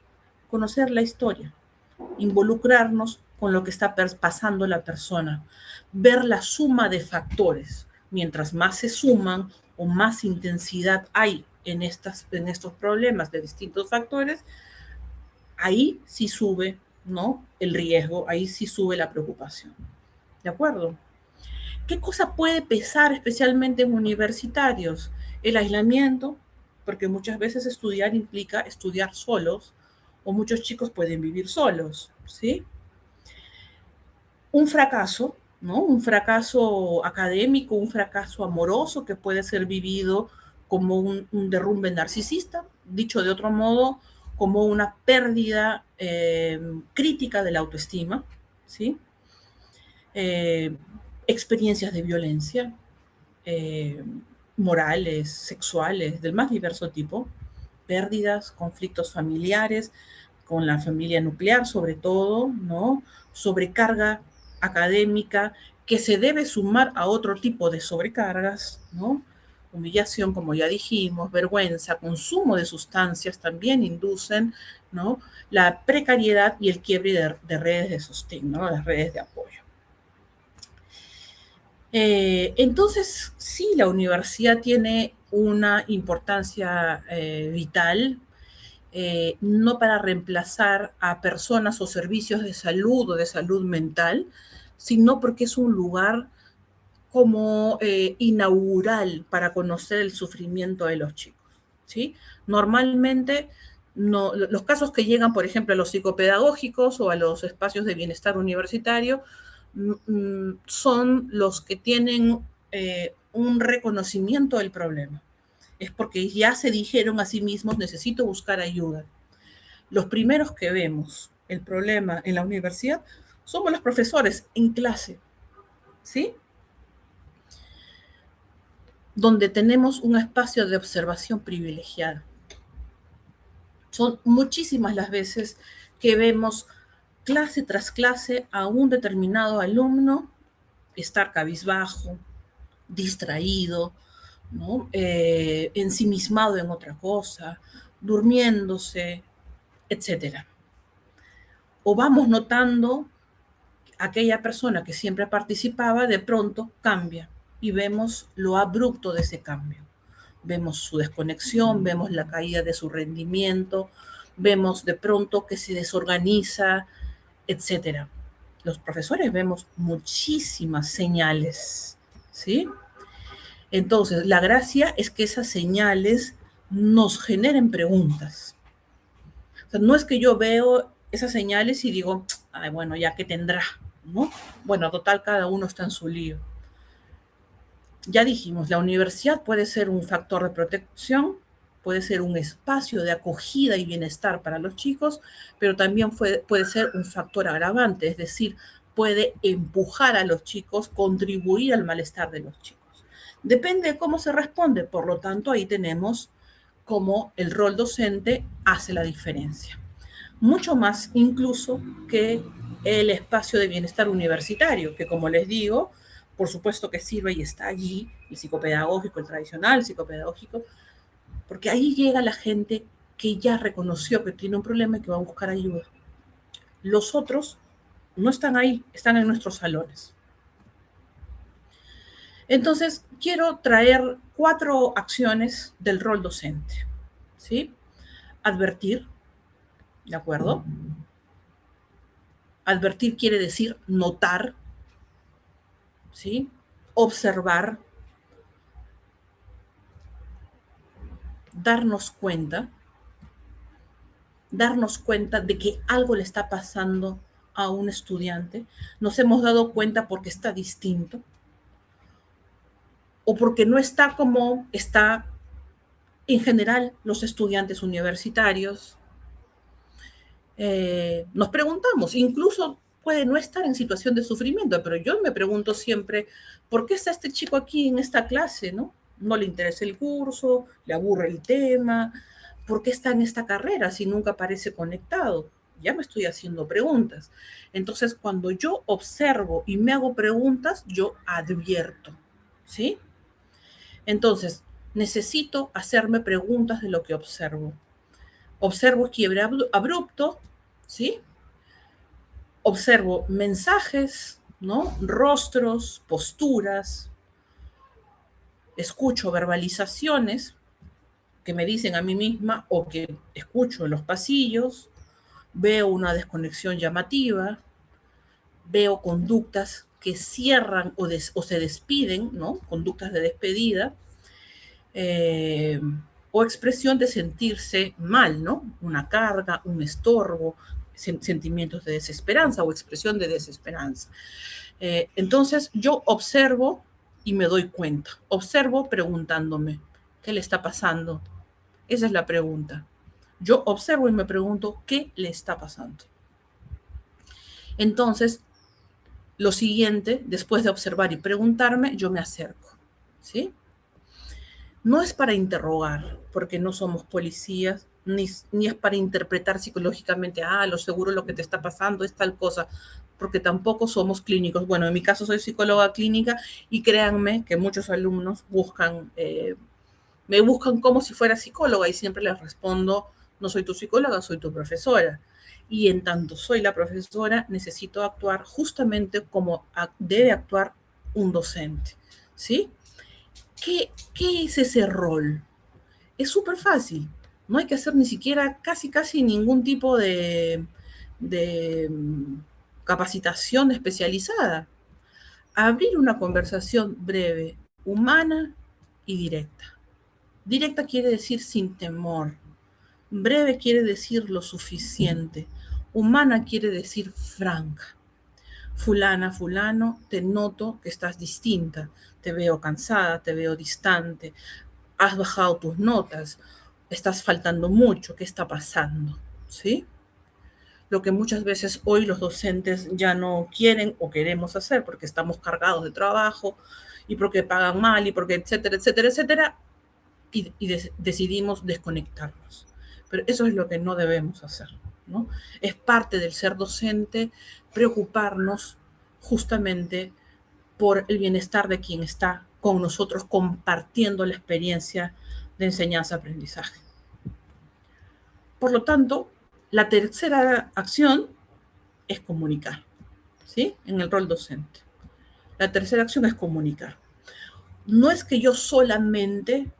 S3: Conocer la historia, involucrarnos con lo que está pasando la persona, ver la suma de factores. Mientras más se suman o más intensidad hay en estos problemas de distintos factores, ahí sí sube, ¿no?, el riesgo, ahí sí sube la preocupación. ¿De acuerdo? ¿Qué cosa puede pesar especialmente en universitarios? El aislamiento, porque muchas veces estudiar implica estudiar solos, o muchos chicos pueden vivir solos, ¿sí? Un fracaso, ¿no? Un fracaso académico, un fracaso amoroso que puede ser vivido como un derrumbe narcisista, dicho de otro modo, como una pérdida crítica de la autoestima, ¿sí? Experiencias de violencia, morales, sexuales, del más diverso tipo, pérdidas, conflictos familiares, con la familia nuclear sobre todo, ¿no? Sobrecarga académica que se debe sumar a otro tipo de sobrecargas, ¿no? Humillación, como ya dijimos, vergüenza, consumo de sustancias también inducen, ¿no?, la precariedad y el quiebre de redes de sostén, ¿no?, las redes de apoyo. Entonces, sí, la universidad tiene una importancia vital, no para reemplazar a personas o servicios de salud o de salud mental, sino porque es un lugar como inaugural para conocer el sufrimiento de los chicos, ¿sí? Normalmente, no, los casos que llegan, por ejemplo, a los psicopedagógicos o a los espacios de bienestar universitario, son los que tienen un reconocimiento del problema. Es porque ya se dijeron a sí mismos, necesito buscar ayuda. Los primeros que vemos el problema en la universidad somos los profesores en clase, ¿sí? Donde tenemos un espacio de observación privilegiada. Son muchísimas las veces que vemos clase tras clase a un determinado alumno estar cabizbajo, distraído, ¿no?, ensimismado en otra cosa, durmiéndose, etc. O vamos notando aquella persona que siempre participaba, de pronto cambia y vemos lo abrupto de ese cambio. Vemos su desconexión, vemos la caída de su rendimiento, vemos de pronto que se desorganiza, etc. Los profesores vemos muchísimas señales, ¿sí? Entonces, la gracia es que esas señales nos generen preguntas. O sea, no es que yo veo esas señales y digo, ay, bueno, ya que tendrá, ¿no? Bueno, total, cada uno está en su lío. Ya dijimos, la universidad puede ser un factor de protección, puede ser un espacio de acogida y bienestar para los chicos, pero también puede ser un factor agravante, es decir, puede empujar a los chicos, contribuir al malestar de los chicos. Depende de cómo se responde, por lo tanto, ahí tenemos cómo el rol docente hace la diferencia. Mucho más incluso que el espacio de bienestar universitario, que como les digo, por supuesto que sirve y está allí, el psicopedagógico, el tradicional psicopedagógico, porque ahí llega la gente que ya reconoció que tiene un problema y que va a buscar ayuda. Los otros no están ahí, están en nuestros salones. Entonces, quiero traer 4 acciones del rol docente, ¿sí? Advertir, ¿de acuerdo? Advertir quiere decir notar, ¿sí? Observar, darnos cuenta de que algo le está pasando a un estudiante. Nos hemos dado cuenta porque está distinto o porque no está como está en general los estudiantes universitarios. Nos preguntamos, incluso puede no estar en situación de sufrimiento, pero yo me pregunto siempre, ¿por qué está este chico aquí en esta clase, no? No le interesa el curso, le aburre el tema, ¿por qué está en esta carrera si nunca parece conectado? Ya me estoy haciendo preguntas. Entonces, cuando yo observo y me hago preguntas, yo advierto, ¿sí? Entonces, necesito hacerme preguntas de lo que observo. Observo quiebre abrupto, ¿sí? observo mensajes, ¿no? Rostros, posturas, escucho verbalizaciones que me dicen a mí misma o que escucho en los pasillos, veo una desconexión llamativa, veo conductas que cierran o se despiden, ¿no? Conductas de despedida, o expresión de sentirse mal, ¿no? Una carga, un estorbo, sentimientos de desesperanza o expresión de desesperanza. Entonces yo observo y me doy cuenta. Observo preguntándome, ¿qué le está pasando? Esa es la pregunta. Yo observo y me pregunto, ¿qué le está pasando? Entonces, lo siguiente, después de observar y preguntarme, yo me acerco, ¿sí? No es para interrogar, porque no somos policías, ni es para interpretar psicológicamente, lo seguro lo que te está pasando es tal cosa, porque tampoco somos clínicos. Bueno, en mi caso soy psicóloga clínica y créanme que muchos alumnos me buscan como si fuera psicóloga y siempre les respondo, no soy tu psicóloga, soy tu profesora. Y en tanto soy la profesora, necesito actuar justamente como debe actuar un docente, ¿sí? ¿Qué es ese rol? Es súper fácil. No hay que hacer ni siquiera casi ningún tipo de capacitación especializada. Abrir una conversación breve, humana y directa. Directa quiere decir sin temor. Breve quiere decir lo suficiente. Humana quiere decir franca. Fulana, fulano, te noto que estás distinta. Te veo cansada, te veo distante. Has bajado tus notas. Estás faltando mucho. ¿Qué está pasando? ¿Sí? Lo que muchas veces hoy los docentes ya no quieren o queremos hacer porque estamos cargados de trabajo y porque pagan mal y porque etcétera, etcétera, etcétera, y decidimos desconectarnos. Pero eso es lo que no debemos hacer, ¿no? Es parte del ser docente preocuparnos justamente por el bienestar de quien está con nosotros compartiendo la experiencia de enseñanza-aprendizaje. Por lo tanto, la tercera acción es comunicar, ¿sí? En el rol docente. La tercera acción es comunicar. No es que yo solamente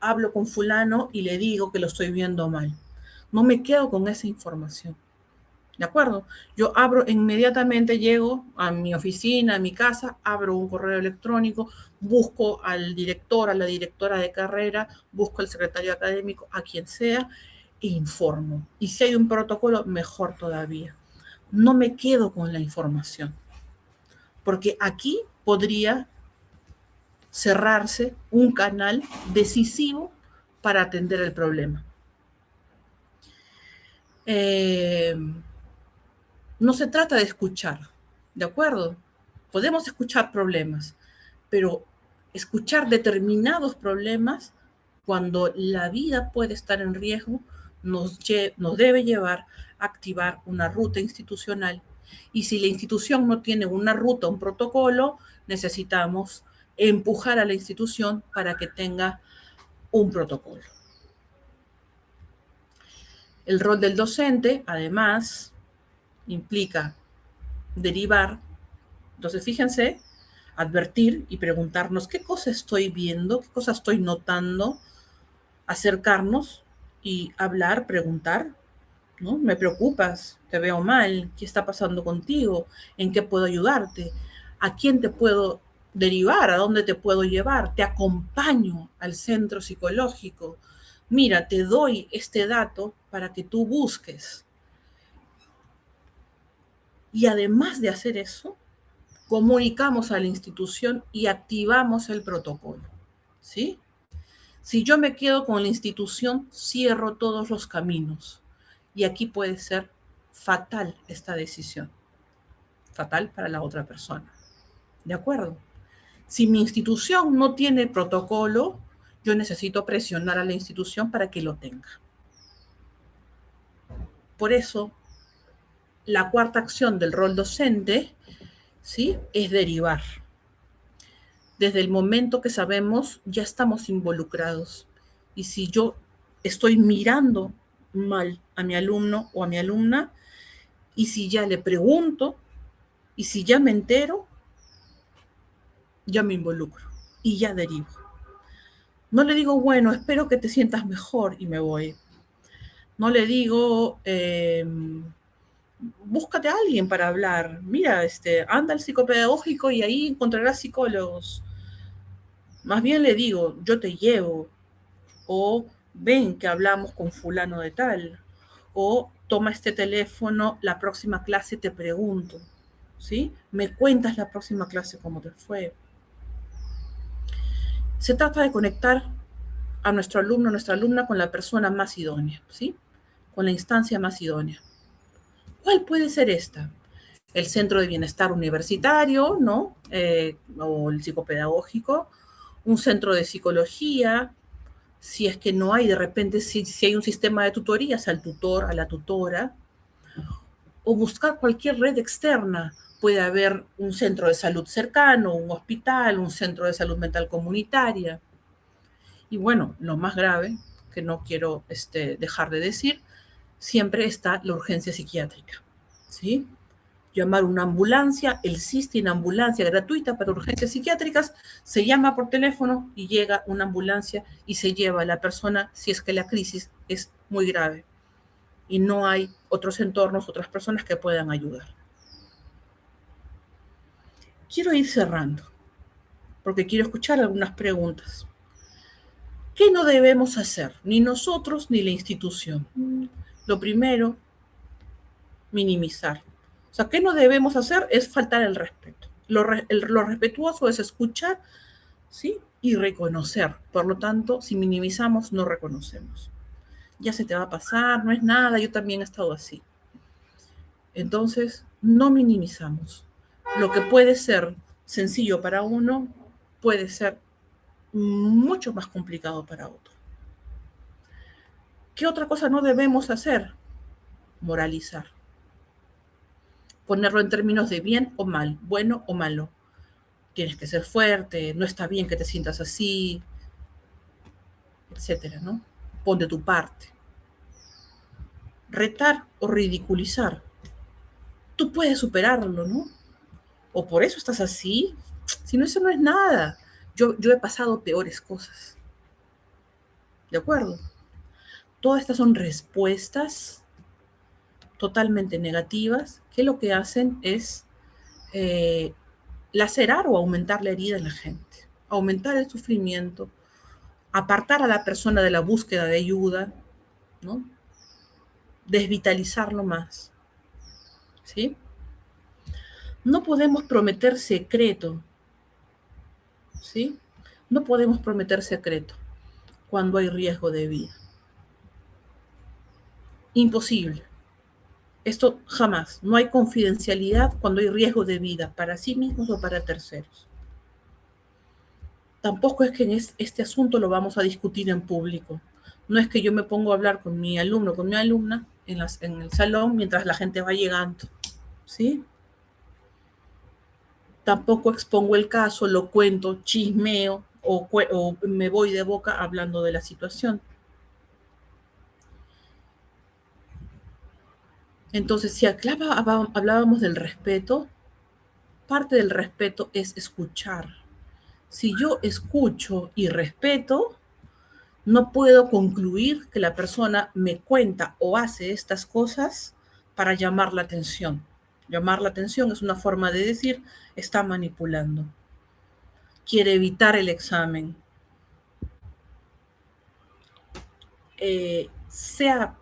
S3: hablo con fulano y le digo que lo estoy viendo mal. No me quedo con esa información. ¿De acuerdo? Yo inmediatamente llego a mi oficina, a mi casa, abro un correo electrónico, busco al director, a la directora de carrera, busco al secretario académico, a quien sea, e informo. Y si hay un protocolo, mejor todavía. No me quedo con la información, porque aquí podría cerrarse un canal decisivo para atender el problema. No se trata de escuchar, ¿de acuerdo? Podemos escuchar problemas, pero escuchar determinados problemas cuando la vida puede estar en riesgo nos debe llevar a activar una ruta institucional. Y si la institución no tiene una ruta, un protocolo, necesitamos empujar a la institución para que tenga un protocolo. El rol del docente, además, implica derivar. Entonces, fíjense, advertir y preguntarnos qué cosa estoy viendo, qué cosa estoy notando, acercarnos y hablar, preguntar, ¿no? Me preocupas, te veo mal, ¿qué está pasando contigo? ¿En qué puedo ayudarte? ¿A quién te puedo derivar? ¿A dónde te puedo llevar? Te acompaño al centro psicológico. Mira, te doy este dato para que tú busques. Y además de hacer eso, comunicamos a la institución y activamos el protocolo, ¿sí? Si yo me quedo con la institución, cierro todos los caminos. Y aquí puede ser fatal esta decisión. Fatal para la otra persona. ¿De acuerdo? Si mi institución no tiene protocolo, yo necesito presionar a la institución para que lo tenga. Por eso, la cuarta acción del rol docente, ¿sí?, es derivar. Desde el momento que sabemos, ya estamos involucrados. Y si yo estoy mirando mal a mi alumno o a mi alumna, Y si ya le pregunto, y si ya me entero, ya me involucro y ya derivo. No le digo, bueno, espero que te sientas mejor y me voy. No le digo, búscate a alguien para hablar. Mira, anda al psicopedagógico y ahí encontrarás psicólogos. Más bien le digo, yo te llevo. O ven que hablamos con fulano de tal. O toma este teléfono, la próxima clase te pregunto. ¿Sí? Me cuentas la próxima clase cómo te fue. Se trata de conectar a nuestro alumno, a nuestra alumna con la persona más idónea, ¿sí? Con la instancia más idónea. ¿Cuál puede ser esta? El centro de bienestar universitario, ¿no? O el psicopedagógico, un centro de psicología, si es que no hay, de repente, si hay un sistema de tutorías, al tutor, a la tutora, o buscar cualquier red externa. Puede haber un centro de salud cercano, un hospital, un centro de salud mental comunitaria. Y bueno, lo más grave, que no quiero dejar de decir, siempre está la urgencia psiquiátrica, ¿sí? Llamar una ambulancia, el SIS tiene ambulancia gratuita para urgencias psiquiátricas, se llama por teléfono y llega una ambulancia y se lleva a la persona si es que la crisis es muy grave y no hay otros entornos, otras personas que puedan ayudar. Quiero ir cerrando, porque quiero escuchar algunas preguntas. ¿Qué no debemos hacer? Ni nosotros ni la institución. Lo primero, minimizar. O sea, ¿qué no debemos hacer? Es faltar el respeto. Lo respetuoso es escuchar, ¿sí? Y reconocer. Por lo tanto, si minimizamos, no reconocemos. Ya se te va a pasar, no es nada, yo también he estado así. Entonces, no minimizamos. Lo que puede ser sencillo para uno, puede ser mucho más complicado para otro. ¿Qué otra cosa no debemos hacer? Moralizar. Ponerlo en términos de bien o mal, bueno o malo. Tienes que ser fuerte, no está bien que te sientas así, etcétera, ¿no? Pon de tu parte. Retar o ridiculizar. Tú puedes superarlo, ¿no? O por eso estás así. Si no, eso no es nada. Yo he pasado peores cosas. ¿De acuerdo? Todas estas son respuestas totalmente negativas que lo que hacen es lacerar o aumentar la herida en la gente, aumentar el sufrimiento, apartar a la persona de la búsqueda de ayuda, ¿no? Desvitalizarlo más, ¿sí? No podemos prometer secreto, ¿sí? No podemos prometer secreto cuando hay riesgo de vida. Imposible. Esto jamás. No hay confidencialidad cuando hay riesgo de vida para sí mismos o para terceros. Tampoco es que en este asunto lo vamos a discutir en público. No es que yo me pongo a hablar con mi alumno, con mi alumna en el salón mientras la gente va llegando, ¿sí? Tampoco expongo el caso, lo cuento, chismeo o me voy de boca hablando de la situación. Entonces, si hablábamos del respeto, parte del respeto es escuchar. Si yo escucho y respeto, no puedo concluir que la persona me cuenta o hace estas cosas para llamar la atención. Llamar la atención es una forma de decir, está manipulando. Quiere evitar el examen. Sea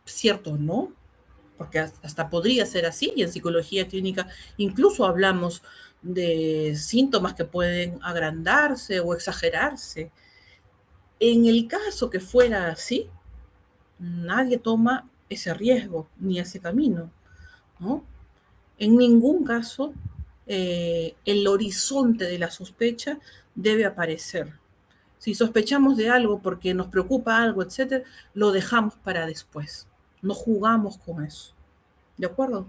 S3: cierto o no, porque hasta podría ser así, y en psicología clínica incluso hablamos de síntomas que pueden agrandarse o exagerarse. En el caso que fuera así, nadie toma ese riesgo ni ese camino, ¿no? En ningún caso el horizonte de la sospecha debe aparecer. Si sospechamos de algo porque nos preocupa algo, etcétera, lo dejamos para después. No jugamos con eso. ¿De acuerdo?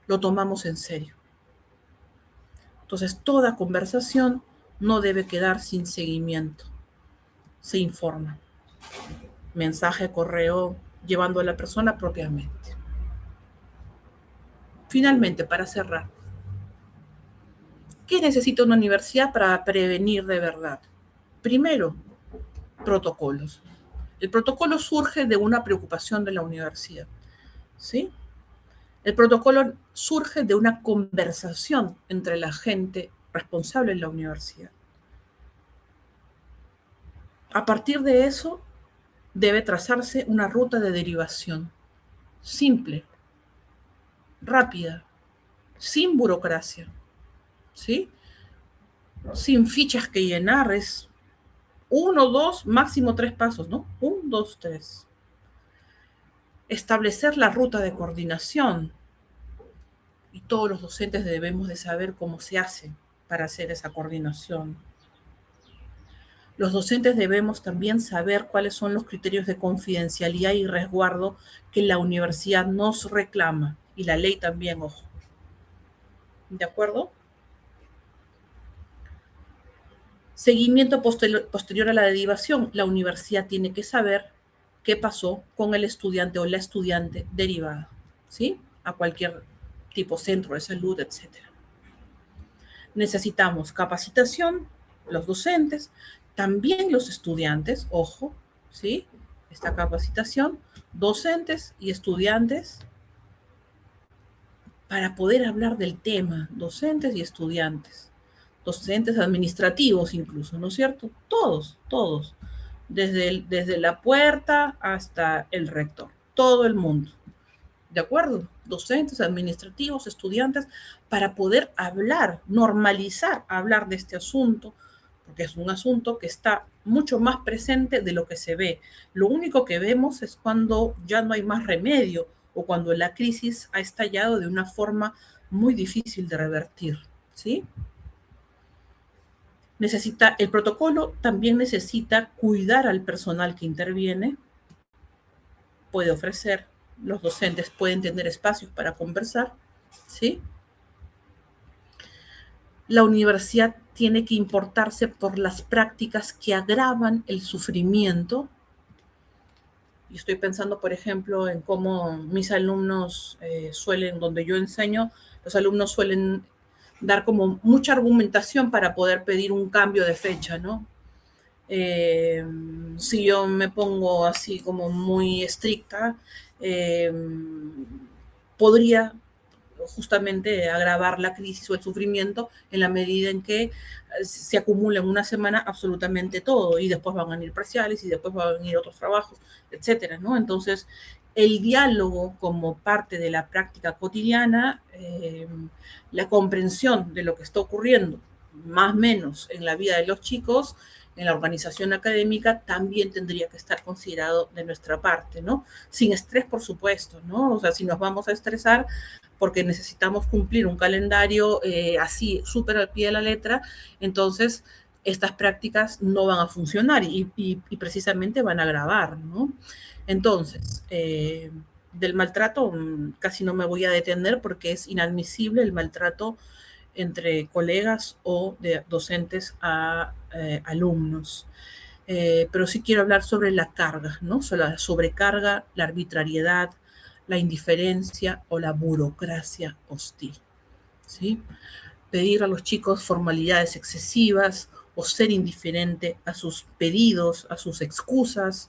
S3: Lo tomamos en serio. Entonces, toda conversación no debe quedar sin seguimiento. Se informa. Mensaje, correo, llevando a la persona propiamente. Finalmente, para cerrar, ¿qué necesita una universidad para prevenir de verdad? Primero, protocolos. El protocolo surge de una preocupación de la universidad, ¿sí? El protocolo surge de una conversación entre la gente responsable en la universidad. A partir de eso, debe trazarse una ruta de derivación simple, rápida, sin burocracia, ¿sí? Sin fichas que llenar, es 1, 2, máximo 3 pasos, ¿no? 1, 2, 3. Establecer la ruta de coordinación, y todos los docentes debemos de saber cómo se hace para hacer esa coordinación. Los docentes debemos también saber cuáles son los criterios de confidencialidad y resguardo que la universidad nos reclama, y la ley también, ojo. ¿De acuerdo? Seguimiento posterior a la derivación. La universidad tiene que saber qué pasó con el estudiante o la estudiante derivada, ¿sí? A cualquier tipo, centro de salud, etc. Necesitamos capacitación, los docentes, también los estudiantes, ojo, ¿sí? Esta capacitación, docentes y estudiantes, para poder hablar del tema, docentes y estudiantes, docentes administrativos incluso, ¿no es cierto? Todos, desde la puerta hasta el rector, todo el mundo, ¿de acuerdo? Docentes, administrativos, estudiantes, para poder hablar, normalizar, hablar de este asunto, porque es un asunto que está mucho más presente de lo que se ve. Lo único que vemos es cuando ya no hay más remedio o cuando la crisis ha estallado de una forma muy difícil de revertir, ¿sí? El protocolo también necesita cuidar al personal que interviene, puede ofrecer, los docentes pueden tener espacios para conversar, ¿sí? La universidad tiene que importarse por las prácticas que agravan el sufrimiento. Y estoy pensando, por ejemplo, en cómo mis alumnos donde yo enseño, los alumnos suelen dar como mucha argumentación para poder pedir un cambio de fecha, ¿no? Si yo me pongo así como muy estricta, podría justamente agravar la crisis o el sufrimiento en la medida en que se acumula en una semana absolutamente todo y después van a venir parciales y después van a venir otros trabajos, etcétera, ¿no? Entonces, el diálogo como parte de la práctica cotidiana, la comprensión de lo que está ocurriendo, más o menos en la vida de los chicos, en la organización académica, también tendría que estar considerado de nuestra parte, ¿no? Sin estrés, por supuesto, ¿no? O sea, si nos vamos a estresar porque necesitamos cumplir un calendario así, súper al pie de la letra, entonces estas prácticas no van a funcionar y precisamente van a agravar, ¿no? Entonces, del maltrato casi no me voy a detener porque es inadmisible el maltrato entre colegas o de docentes a alumnos. Pero sí quiero hablar sobre la carga, ¿no? Sobre la sobrecarga, la arbitrariedad, la indiferencia o la burocracia hostil, ¿sí? Pedir a los chicos formalidades excesivas o ser indiferente a sus pedidos, a sus excusas.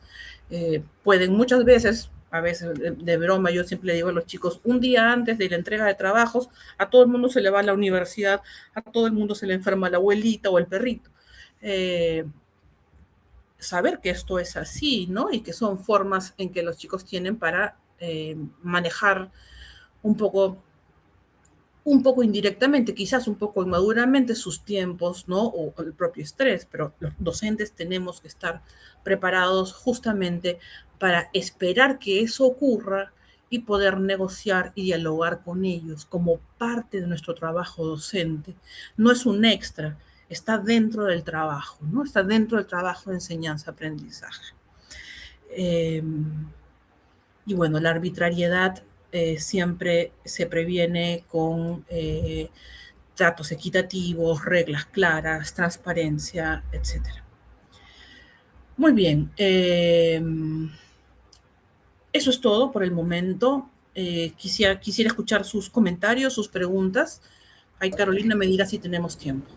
S3: Pueden muchas veces, a veces de broma, yo siempre le digo a los chicos, un día antes de la entrega de trabajos, a todo el mundo se le va a la universidad, a todo el mundo se le enferma la abuelita o el perrito. Saber que esto es así, ¿no? Y que son formas en que los chicos tienen para manejar un poco indirectamente, quizás un poco inmaduramente sus tiempos, ¿no? O el propio estrés, pero los docentes tenemos que estar preparados justamente para esperar que eso ocurra y poder negociar y dialogar con ellos como parte de nuestro trabajo docente. No es un extra, está dentro del trabajo, ¿no? Está dentro del trabajo de enseñanza-aprendizaje. Y bueno, la arbitrariedad siempre se previene con tratos equitativos, reglas claras, transparencia, etc. Muy bien, eso es todo por el momento. Quisiera escuchar sus comentarios, sus preguntas. Ahí Carolina me dirá si tenemos tiempo.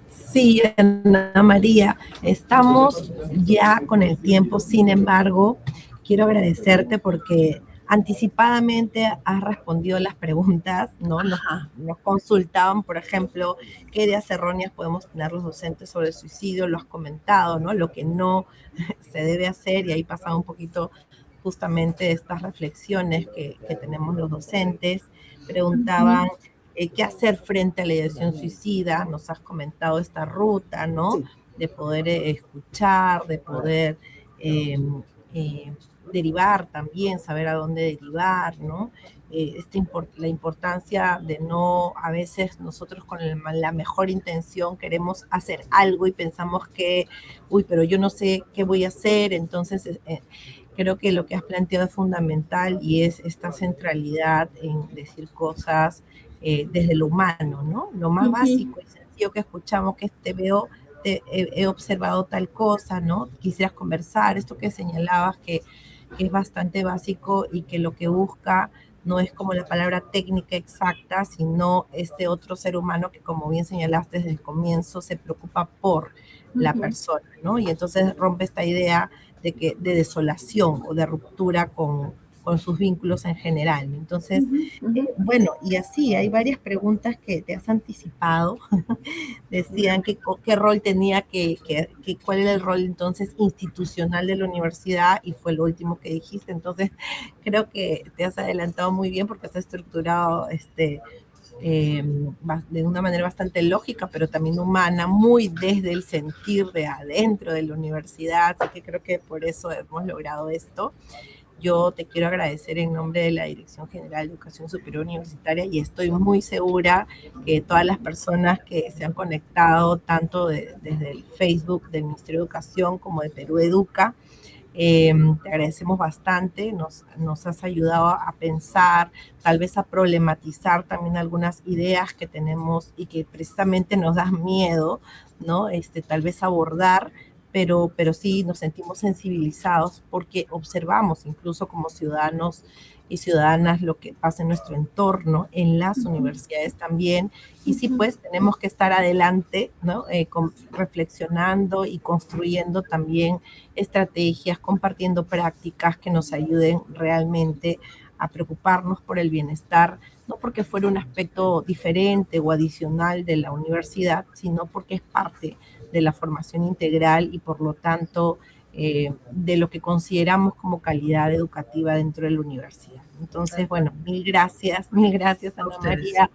S2: Sí, Ana María, estamos ya con el tiempo. Sin embargo, quiero agradecerte porque anticipadamente has respondido las preguntas, ¿no? Nos consultaban, por ejemplo, qué ideas erróneas podemos tener los docentes sobre el suicidio, lo has comentado, ¿no? Lo que no se debe hacer, y ahí pasaba un poquito justamente estas reflexiones que tenemos los docentes. Preguntaban qué hacer frente a la ideación suicida. Nos has comentado esta ruta, ¿no? Sí. De poder escuchar, de poder derivar también, saber a dónde derivar, ¿no? La importancia de no, a veces nosotros con la mejor intención queremos hacer algo y pensamos que, uy, pero yo no sé qué voy a hacer, entonces creo que lo que has planteado es fundamental y es esta centralidad en decir cosas desde lo humano, ¿no? Lo más básico y sencillo que escuchamos, que he observado tal cosa, ¿no? Quisieras conversar, esto que señalabas que es bastante básico y que lo que busca no es como la palabra técnica exacta, sino este otro ser humano que, como bien señalaste desde el comienzo, se preocupa por la persona, ¿no? Y entonces rompe esta idea de desolación o de ruptura con sus vínculos en general. Entonces, bueno, y así hay varias preguntas que te has anticipado. Decían qué rol tenía, cuál era el rol entonces institucional de la universidad, y fue lo último que dijiste. Entonces, creo que te has adelantado muy bien porque has estructurado de una manera bastante lógica, pero también humana, muy desde el sentir de adentro de la universidad. Así que creo que por eso hemos logrado esto. Yo te quiero agradecer en nombre de la Dirección General de Educación Superior Universitaria, y estoy muy segura que todas las personas que se han conectado, tanto desde el Facebook del Ministerio de Educación como de Perú Educa, te agradecemos bastante. Nos has ayudado a pensar, tal vez a problematizar también algunas ideas que tenemos y que precisamente nos da miedo, ¿no? Tal vez abordar, pero sí nos sentimos sensibilizados porque observamos incluso como ciudadanos y ciudadanas lo que pasa en nuestro entorno, en las universidades también, y sí, pues tenemos que estar adelante, ¿no? Reflexionando y construyendo también estrategias, compartiendo prácticas que nos ayuden realmente a preocuparnos por el bienestar, no porque fuera un aspecto diferente o adicional de la universidad, sino porque es parte de la formación integral y por lo tanto de lo que consideramos como calidad educativa dentro de la universidad. Entonces, bueno, mil gracias, Ana María.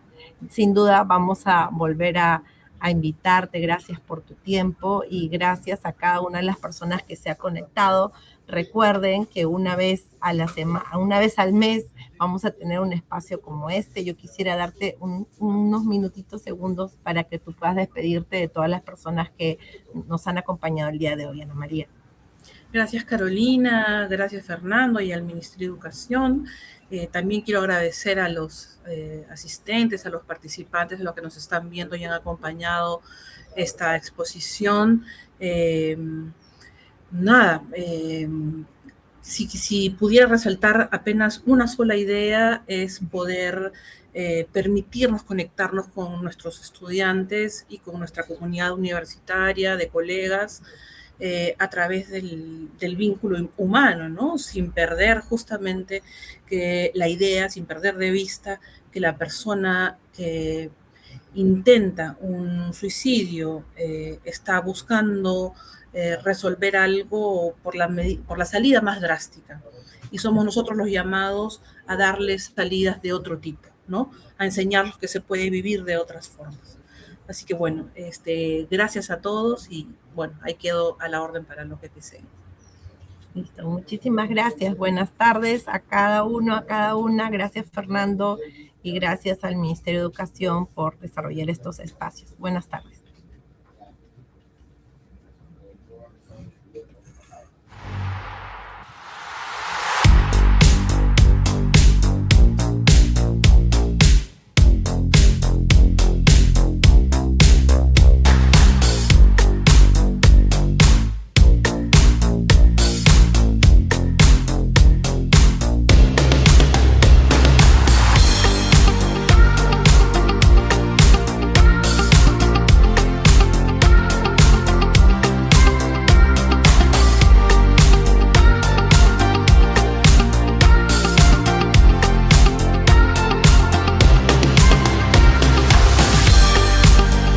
S2: Sin duda vamos a volver a invitarte. Gracias por tu tiempo y gracias a cada una de las personas que se ha conectado. Recuerden que una vez al mes vamos a tener un espacio como este. Yo quisiera darte unos minutitos, segundos, para que tú puedas despedirte de todas las personas que nos han acompañado el día de hoy, Ana María.
S3: Gracias, Carolina, gracias, Fernando, y al Ministerio de Educación. También quiero agradecer a los asistentes, a los participantes, a los que nos están viendo y han acompañado esta exposición. Si pudiera resaltar apenas una sola idea, es poder permitirnos conectarnos con nuestros estudiantes y con nuestra comunidad universitaria, de colegas, a través del vínculo humano, ¿no? Sin perder justamente sin perder de vista que la persona que intenta un suicidio está buscando resolver algo por la salida más drástica. Y somos nosotros los llamados a darles salidas de otro tipo, ¿no? A enseñarles que se puede vivir de otras formas. Así que bueno, gracias a todos y bueno, ahí quedo a la orden para lo que deseen.
S2: Listo, muchísimas gracias. Buenas tardes a cada uno, a cada una. Gracias, Fernando, y gracias al Ministerio de Educación por desarrollar estos espacios. Buenas tardes.